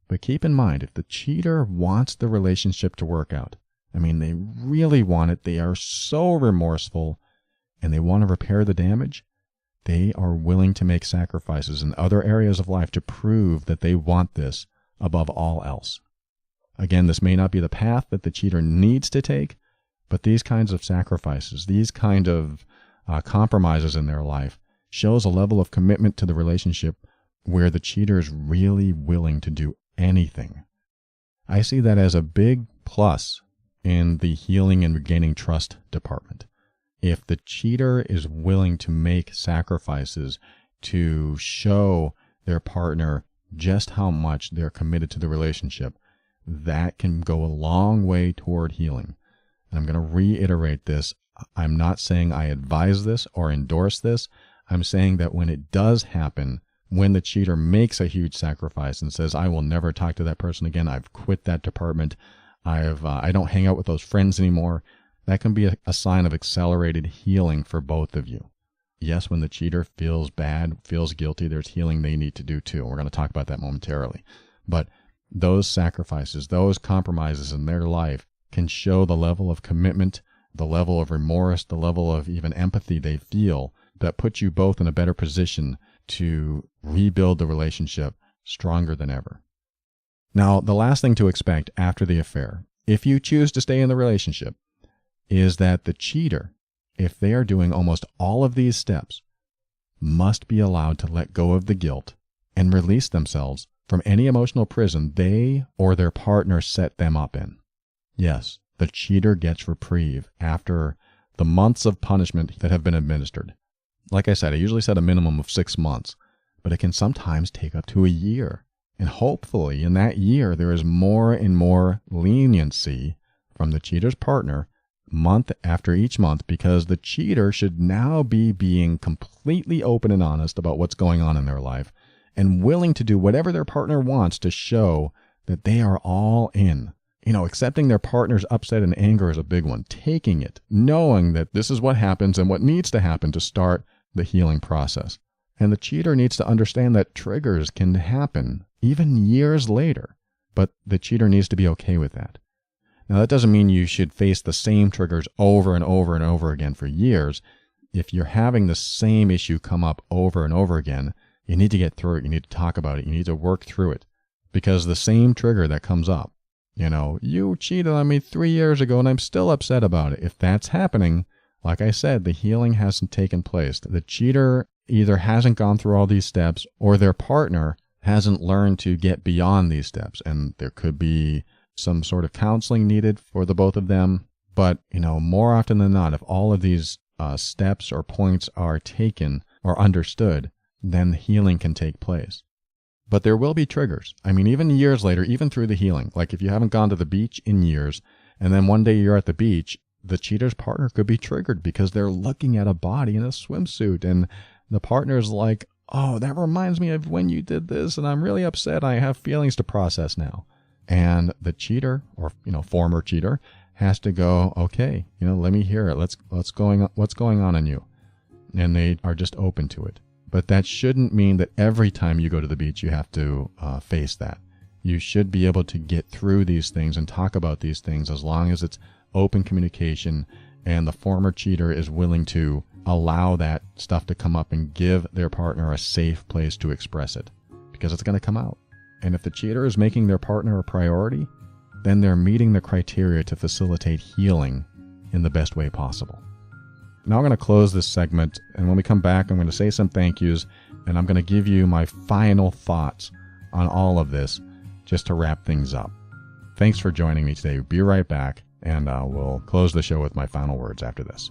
But keep in mind, if the cheater wants the relationship to work out, they really want it, they are so remorseful, and they want to repair the damage, they are willing to make sacrifices in other areas of life to prove that they want this above all else. Again, this may not be the path that the cheater needs to take, but these kinds of sacrifices, these kind of compromises in their life shows a level of commitment to the relationship where the cheater is really willing to do anything. I see that as a big plus in the healing and regaining trust department. If the cheater is willing to make sacrifices to show their partner just how much they're committed to the relationship, that can go a long way toward healing. And I'm going to reiterate this. I'm not saying I advise this or endorse this. I'm saying that when it does happen, when the cheater makes a huge sacrifice and says, I will never talk to that person again, I've quit that department, I don't hang out with those friends anymore, that can be a sign of accelerated healing for both of you. Yes, when the cheater feels bad, feels guilty, there's healing they need to do too. We're going to talk about that momentarily. But those sacrifices, those compromises in their life can show the level of commitment, the level of remorse, the level of even empathy they feel that puts you both in a better position to rebuild the relationship stronger than ever. Now, the last thing to expect after the affair, if you choose to stay in the relationship, is that the cheater, if they are doing almost all of these steps, must be allowed to let go of the guilt and release themselves from any emotional prison they or their partner set them up in. Yes, the cheater gets reprieve after the months of punishment that have been administered. Like I said, I usually set a minimum of 6 months, but it can sometimes take up to a year. And hopefully in that year, there is more and more leniency from the cheater's partner, month after each month, because the cheater should now be being completely open and honest about what's going on in their life and willing to do whatever their partner wants to show that they are all in. Accepting their partner's upset and anger is a big one. Taking it, knowing that this is what happens and what needs to happen to start the healing process. And the cheater needs to understand that triggers can happen even years later, but the cheater needs to be okay with that. Now, that doesn't mean you should face the same triggers over and over and over again for years. If you're having the same issue come up over and over again, you need to get through it. You need to talk about it. You need to work through it, because the same trigger that comes up, you cheated on me 3 years ago and I'm still upset about it. If that's happening, like I said, the healing hasn't taken place. The cheater either hasn't gone through all these steps, or their partner hasn't learned to get beyond these steps. And there could be some sort of counseling needed for the both of them. But, more often than not, if all of these steps or points are taken or understood, then the healing can take place. But there will be triggers. Even years later, even through the healing. Like if you haven't gone to the beach in years, and then one day you're at the beach, the cheater's partner could be triggered because they're looking at a body in a swimsuit, and the partner's like, oh, that reminds me of when you did this, and I'm really upset. I have feelings to process now. And the cheater, or former cheater, has to go, okay, let me hear it. What's going on in you? And they are just open to it. But that shouldn't mean that every time you go to the beach you have to face that. You should be able to get through these things and talk about these things as long as it's open communication and the former cheater is willing to allow that stuff to come up and give their partner a safe place to express it, because it's going to come out. And if the cheater is making their partner a priority, then they're meeting the criteria to facilitate healing in the best way possible. Now I'm going to close this segment, and when we come back, I'm going to say some thank yous, and I'm going to give you my final thoughts on all of this just to wrap things up. Thanks for joining me today. Be right back, and we'll close the show with my final words after this.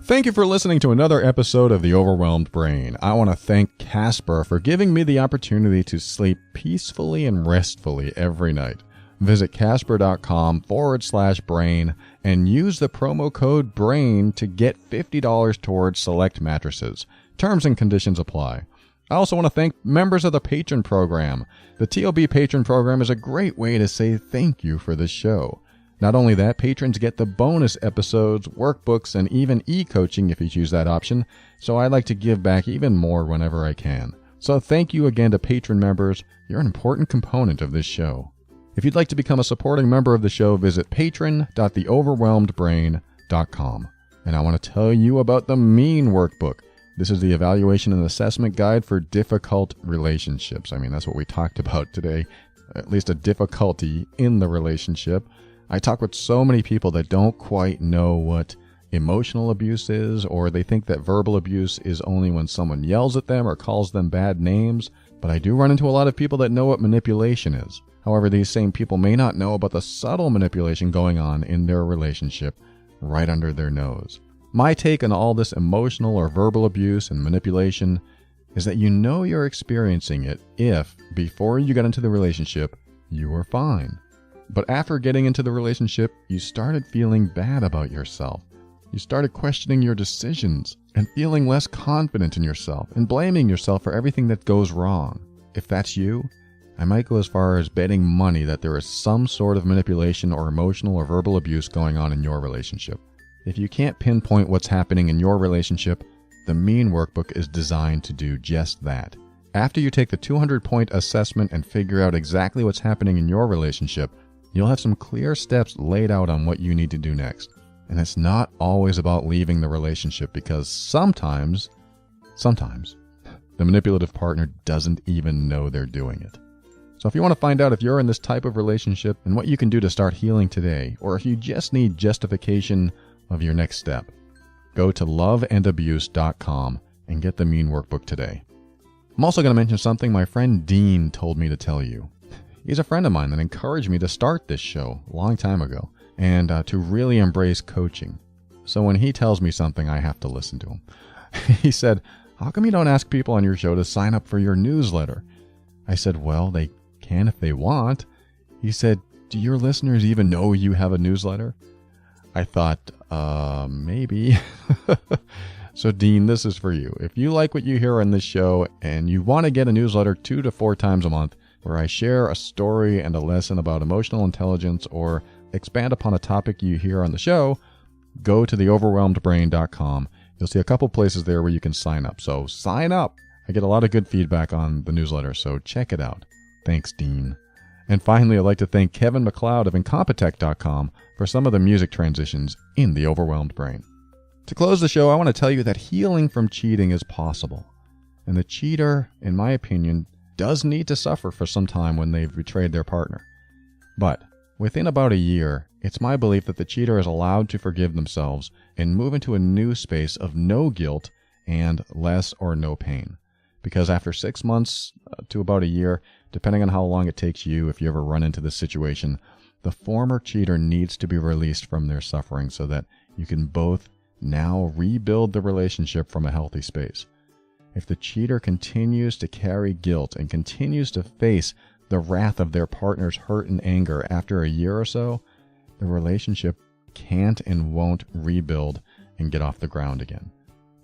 Thank you for listening to another episode of The Overwhelmed Brain. I want to thank Casper for giving me the opportunity to sleep peacefully and restfully every night. Visit casper.com/brain and use the promo code BRAIN to get $50 towards select mattresses. Terms and conditions apply. I also want to thank members of the Patron program. The TOB Patron program is a great way to say thank you for this show. Not only that, patrons get the bonus episodes, workbooks, and even e-coaching if you choose that option, so I like to give back even more whenever I can. So thank you again to patron members. You're an important component of this show. If you'd like to become a supporting member of the show, visit patron.theoverwhelmedbrain.com. And I want to tell you about the MEAN workbook. This is the evaluation and assessment guide for difficult relationships. That's what we talked about today, at least a difficulty in the relationship. I talk with so many people that don't quite know what emotional abuse is, or they think that verbal abuse is only when someone yells at them or calls them bad names. But I do run into a lot of people that know what manipulation is. However, these same people may not know about the subtle manipulation going on in their relationship right under their nose. My take on all this emotional or verbal abuse and manipulation is that you're experiencing it if, before you got into the relationship, you were fine. But after getting into the relationship, you started feeling bad about yourself. You started questioning your decisions and feeling less confident in yourself and blaming yourself for everything that goes wrong. If that's you, I might go as far as betting money that there is some sort of manipulation or emotional or verbal abuse going on in your relationship. If you can't pinpoint what's happening in your relationship, the MEAN workbook is designed to do just that. After you take the 200-point assessment and figure out exactly what's happening in your relationship, you'll have some clear steps laid out on what you need to do next. And it's not always about leaving the relationship, because sometimes, the manipulative partner doesn't even know they're doing it. So if you want to find out if you're in this type of relationship and what you can do to start healing today, or if you just need justification of your next step, go to loveandabuse.com and get the MEAN workbook today. I'm also going to mention something my friend Dean told me to tell you. He's a friend of mine that encouraged me to start this show a long time ago and to really embrace coaching. So when he tells me something, I have to listen to him. He said, "How come you don't ask people on your show to sign up for your newsletter?" I said, "Well, they can if they want." He said, "Do your listeners even know you have a newsletter?" I thought, maybe. So Dean, this is for you. If you like what you hear on this show and you want to get a newsletter 2 to 4 times a month where I share a story and a lesson about emotional intelligence or expand upon a topic you hear on the show, go to theoverwhelmedbrain.com. You'll see a couple places there where you can sign up. So sign up. I get a lot of good feedback on the newsletter, so check it out. Thanks, Dean. And finally, I'd like to thank Kevin McLeod of Incompetech.com for some of the music transitions in The Overwhelmed Brain. To close the show, I want to tell you that healing from cheating is possible. And the cheater, in my opinion, does need to suffer for some time when they've betrayed their partner. But within about a year, it's my belief that the cheater is allowed to forgive themselves and move into a new space of no guilt and less or no pain. Because after 6 months to about a year, depending on how long it takes you, if you ever run into this situation, the former cheater needs to be released from their suffering so that you can both now rebuild the relationship from a healthy space. If the cheater continues to carry guilt and continues to face the wrath of their partner's hurt and anger after a year or so, the relationship can't and won't rebuild and get off the ground again.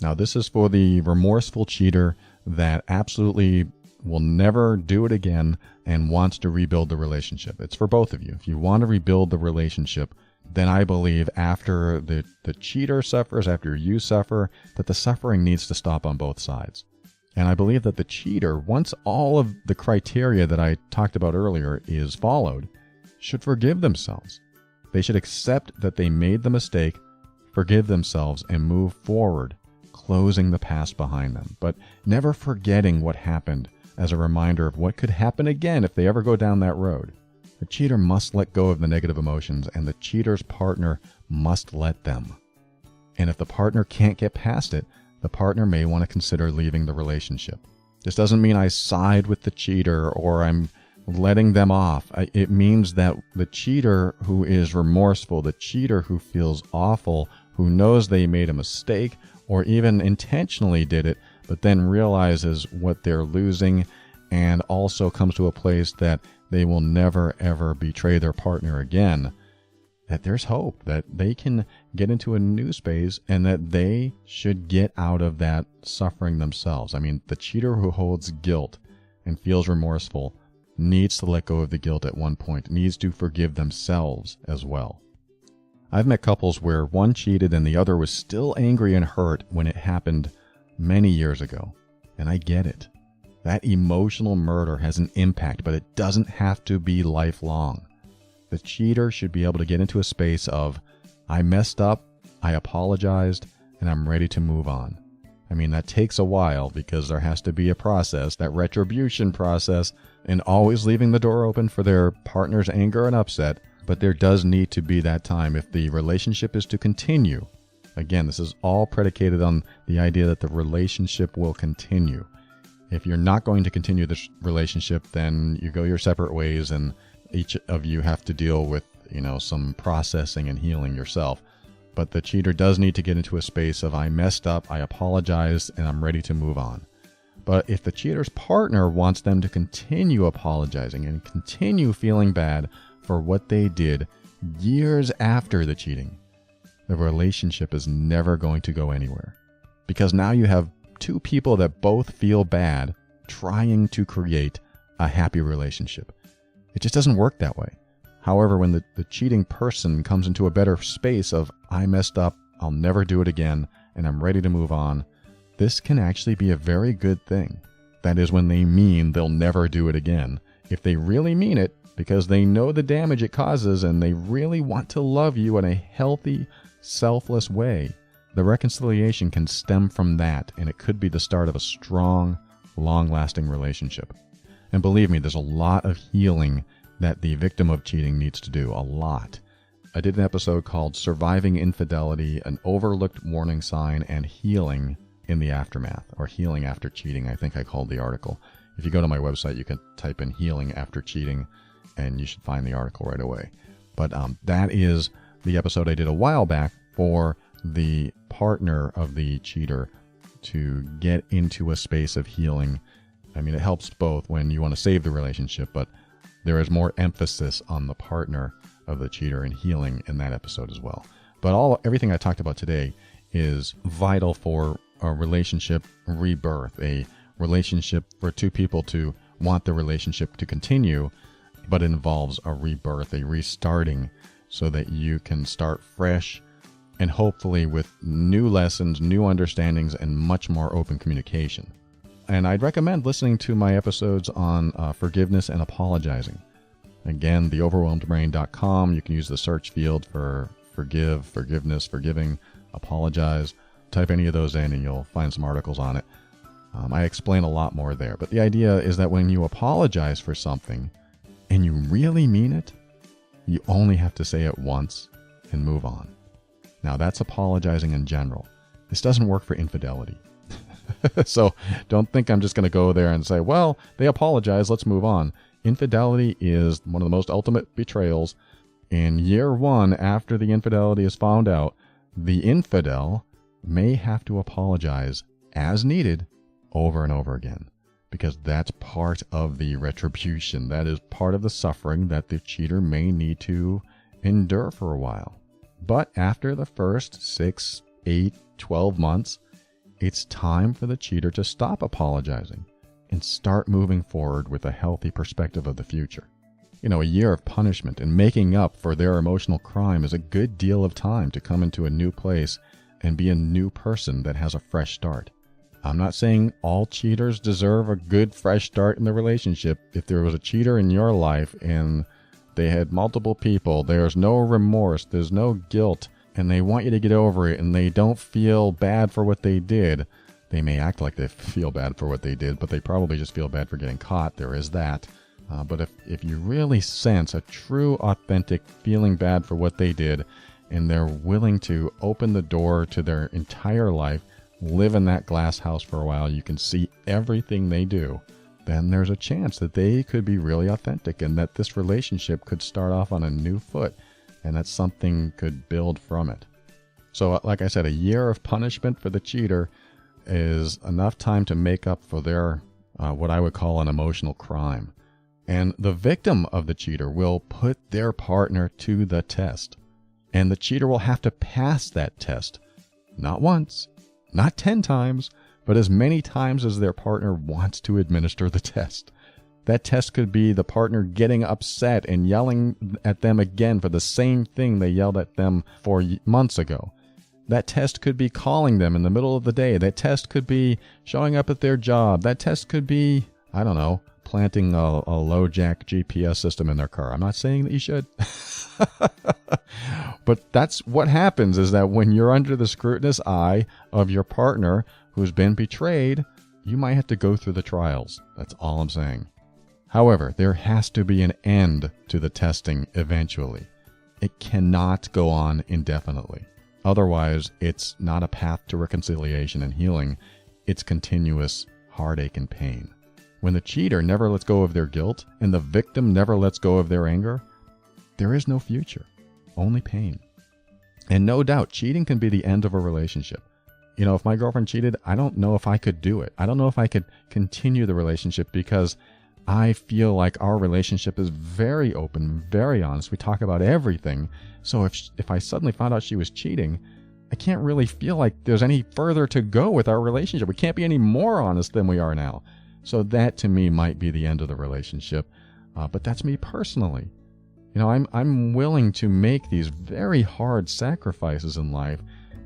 Now, this is for the remorseful cheater that absolutely will never do it again and wants to rebuild the relationship. It's for both of you. If you want to rebuild the relationship, then I believe after the cheater suffers, after you suffer, that the suffering needs to stop on both sides. And I believe that the cheater, once all of the criteria that I talked about earlier is followed, should forgive themselves. They should accept that they made the mistake, forgive themselves, and move forward, closing the past behind them, but never forgetting what happened as a reminder of what could happen again if they ever go down that road. The cheater must let go of the negative emotions, and the cheater's partner must let them. And if the partner can't get past it, the partner may want to consider leaving the relationship. This doesn't mean I side with the cheater or I'm letting them off. It means that the cheater who is remorseful, the cheater who feels awful, who knows they made a mistake or even intentionally did it, but then realizes what they're losing and also comes to a place that they will never, ever betray their partner again, that there's hope, that they can get into a new space and that they should get out of that suffering themselves. I mean, the cheater who holds guilt and feels remorseful needs to let go of the guilt at one point, needs to forgive themselves as well. I've met couples where one cheated and the other was still angry and hurt when it happened many years ago. And I get it. That emotional murder has an impact, but it doesn't have to be lifelong. The cheater should be able to get into a space of, I messed up, I apologized, and I'm ready to move on. I mean, that takes a while because there has to be a process, that retribution process, and always leaving the door open for their partner's anger and upset. But there does need to be that time if the relationship is to continue. Again, this is all predicated on the idea that the relationship will continue. If you're not going to continue this relationship, then you go your separate ways and each of you have to deal with, some processing and healing yourself. But the cheater does need to get into a space of, I messed up, I apologize, and I'm ready to move on. But if the cheater's partner wants them to continue apologizing and continue feeling bad for what they did years after the cheating, the relationship is never going to go anywhere. Because now you have two people that both feel bad trying to create a happy relationship. It just doesn't work that way. However, when the cheating person comes into a better space of, I messed up, I'll never do it again, and I'm ready to move on, this can actually be a very good thing. That is when they mean they'll never do it again. If they really mean it, because they know the damage it causes and they really want to love you in a healthy, selfless way, the reconciliation can stem from that, and it could be the start of a strong, long-lasting relationship. And believe me, there's a lot of healing that the victim of cheating needs to do, a lot. I did an episode called Surviving Infidelity, an Overlooked Warning Sign, and Healing in the Aftermath, or Healing After Cheating, I think I called the article. If you go to my website, you can type in Healing After Cheating, and you should find the article right away. But that is the episode I did a while back for the partner of the cheater to get into a space of healing. I mean, it helps both when you want to save the relationship, but there is more emphasis on the partner of the cheater and healing in that episode as well. But everything I talked about today is vital for a relationship rebirth, a relationship for two people to want the relationship to continue, but it involves a rebirth, a restarting, so that you can start fresh and hopefully with new lessons, new understandings, and much more open communication. And I'd recommend listening to my episodes on forgiveness and apologizing. Again, theoverwhelmedbrain.com. You can use the search field for forgive, forgiveness, forgiving, apologize. Type any of those in and you'll find some articles on it. I explain a lot more there. But the idea is that when you apologize for something and you really mean it, you only have to say it once and move on. Now, that's apologizing in general. This doesn't work for infidelity. So don't think I'm just going to go there and say, well, they apologize, let's move on. Infidelity is one of the most ultimate betrayals. In year one, after the infidelity is found out, the infidel may have to apologize as needed over and over again, because that's part of the retribution. That is part of the suffering that the cheater may need to endure for a while. But after the first 6, 8, 12 months, it's time for the cheater to stop apologizing and start moving forward with a healthy perspective of the future. You know, a year of punishment and making up for their emotional crime is a good deal of time to come into a new place and be a new person that has a fresh start. I'm not saying all cheaters deserve a good fresh start in the relationship. If there was a cheater in your life and they had multiple people, there's no remorse, there's no guilt, and they want you to get over it and they don't feel bad for what they did. They may act like they feel bad for what they did, but they probably just feel bad for getting caught. There is that. But if you really sense a true, authentic feeling bad for what they did, and they're willing to open the door to their entire life, live in that glass house for a while, you can see everything they do, then there's a chance that they could be really authentic and that this relationship could start off on a new foot and that something could build from it. So like I said, a year of punishment for the cheater is enough time to make up for their, what I would call an emotional crime. And the victim of the cheater will put their partner to the test. And the cheater will have to pass that test. Not once, not 10 times, but as many times as their partner wants to administer the test. That test could be the partner getting upset and yelling at them again for the same thing they yelled at them for months ago. That test could be calling them in the middle of the day. That test could be showing up at their job. That test could be, I don't know, planting a low jack GPS system in their car. I'm not saying that you should. But that's what happens, is that when you're under the scrutinous eye of your partner who's been betrayed, you might have to go through the trials. That's all I'm saying. However, there has to be an end to the testing eventually. It cannot go on indefinitely. Otherwise, it's not a path to reconciliation and healing. It's continuous heartache and pain. When the cheater never lets go of their guilt and the victim never lets go of their anger, there is no future, only pain. And no doubt, cheating can be the end of a relationship. You know, if my girlfriend cheated, I don't know if I could do it. I don't know if I could continue the relationship because I feel like our relationship is very open, very honest. We talk about everything. So if I suddenly found out she was cheating, I can't really feel like there's any further to go with our relationship. We can't be any more honest than we are now. So that to me might be the end of the relationship. But that's me personally. You know, I'm willing to make these very hard sacrifices in life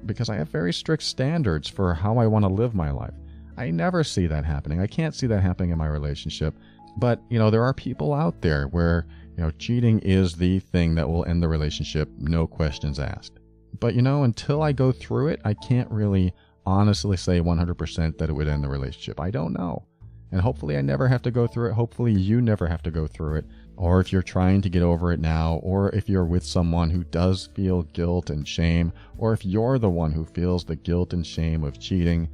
because I have very strict standards for how I want to live my life. I never see that happening. I can't see that happening in my relationship. But, you know, there are people out there where, you know, cheating is the thing that will end the relationship, no questions asked. But, you know, until I go through it, I can't really honestly say 100% that it would end the relationship. I don't know. And hopefully I never have to go through it. Hopefully you never have to go through it. Or if you're trying to get over it now, or if you're with someone who does feel guilt and shame, or if you're the one who feels the guilt and shame of cheating,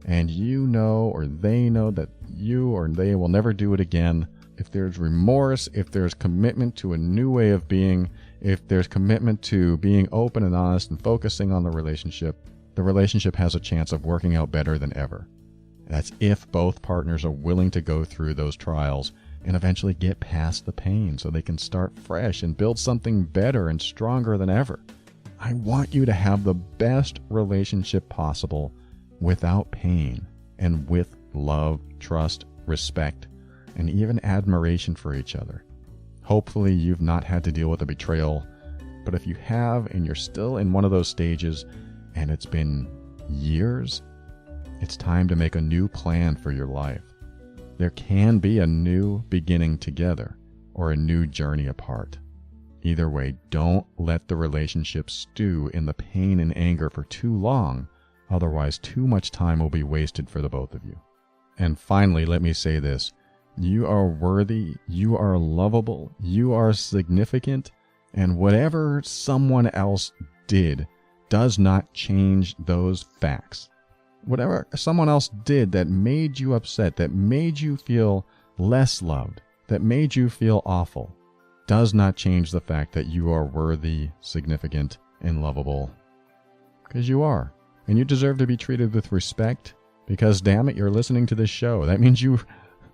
and you know or they know that you or they will never do it again, if there's remorse, if there's commitment to a new way of being, if there's commitment to being open and honest and focusing on the relationship has a chance of working out better than ever. That's if both partners are willing to go through those trials and eventually get past the pain so they can start fresh and build something better and stronger than ever. I want you to have the best relationship possible without pain and with love, trust, respect, and even admiration for each other. Hopefully you've not had to deal with a betrayal, but if you have and you're still in one of those stages and it's been years, it's time to make a new plan for your life. There can be a new beginning together or a new journey apart. Either way, don't let the relationship stew in the pain and anger for too long, otherwise too much time will be wasted for the both of you. And finally, let me say this. You are worthy, you are lovable, you are significant, and whatever someone else did does not change those facts. Whatever someone else did that made you upset, that made you feel less loved, that made you feel awful, does not change the fact that you are worthy, significant, and lovable. Because you are. And you deserve to be treated with respect, because damn it, you're listening to this show. That means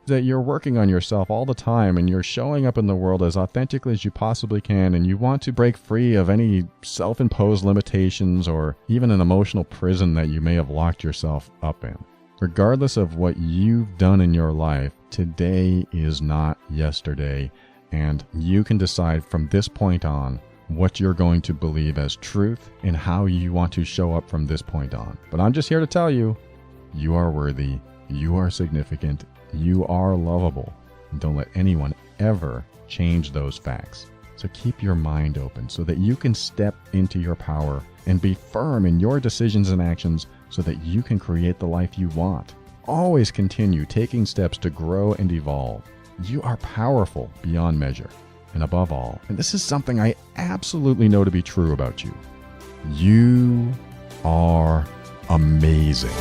that you're working on yourself all the time and you're showing up in the world as authentically as you possibly can, and you want to break free of any self-imposed limitations or even an emotional prison that you may have locked yourself up in. Regardless of what you've done in your life, today is not yesterday, and you can decide from this point on what you're going to believe as truth and how you want to show up from this point on. But I'm just here to tell you, you are worthy, you are significant, you are lovable, and don't let anyone ever change those facts. So keep your mind open so that you can step into your power and be firm in your decisions and actions so that you can create the life you want. Always continue taking steps to grow and evolve. You are powerful beyond measure. And above all, and this is something I absolutely know to be true about you, you are amazing.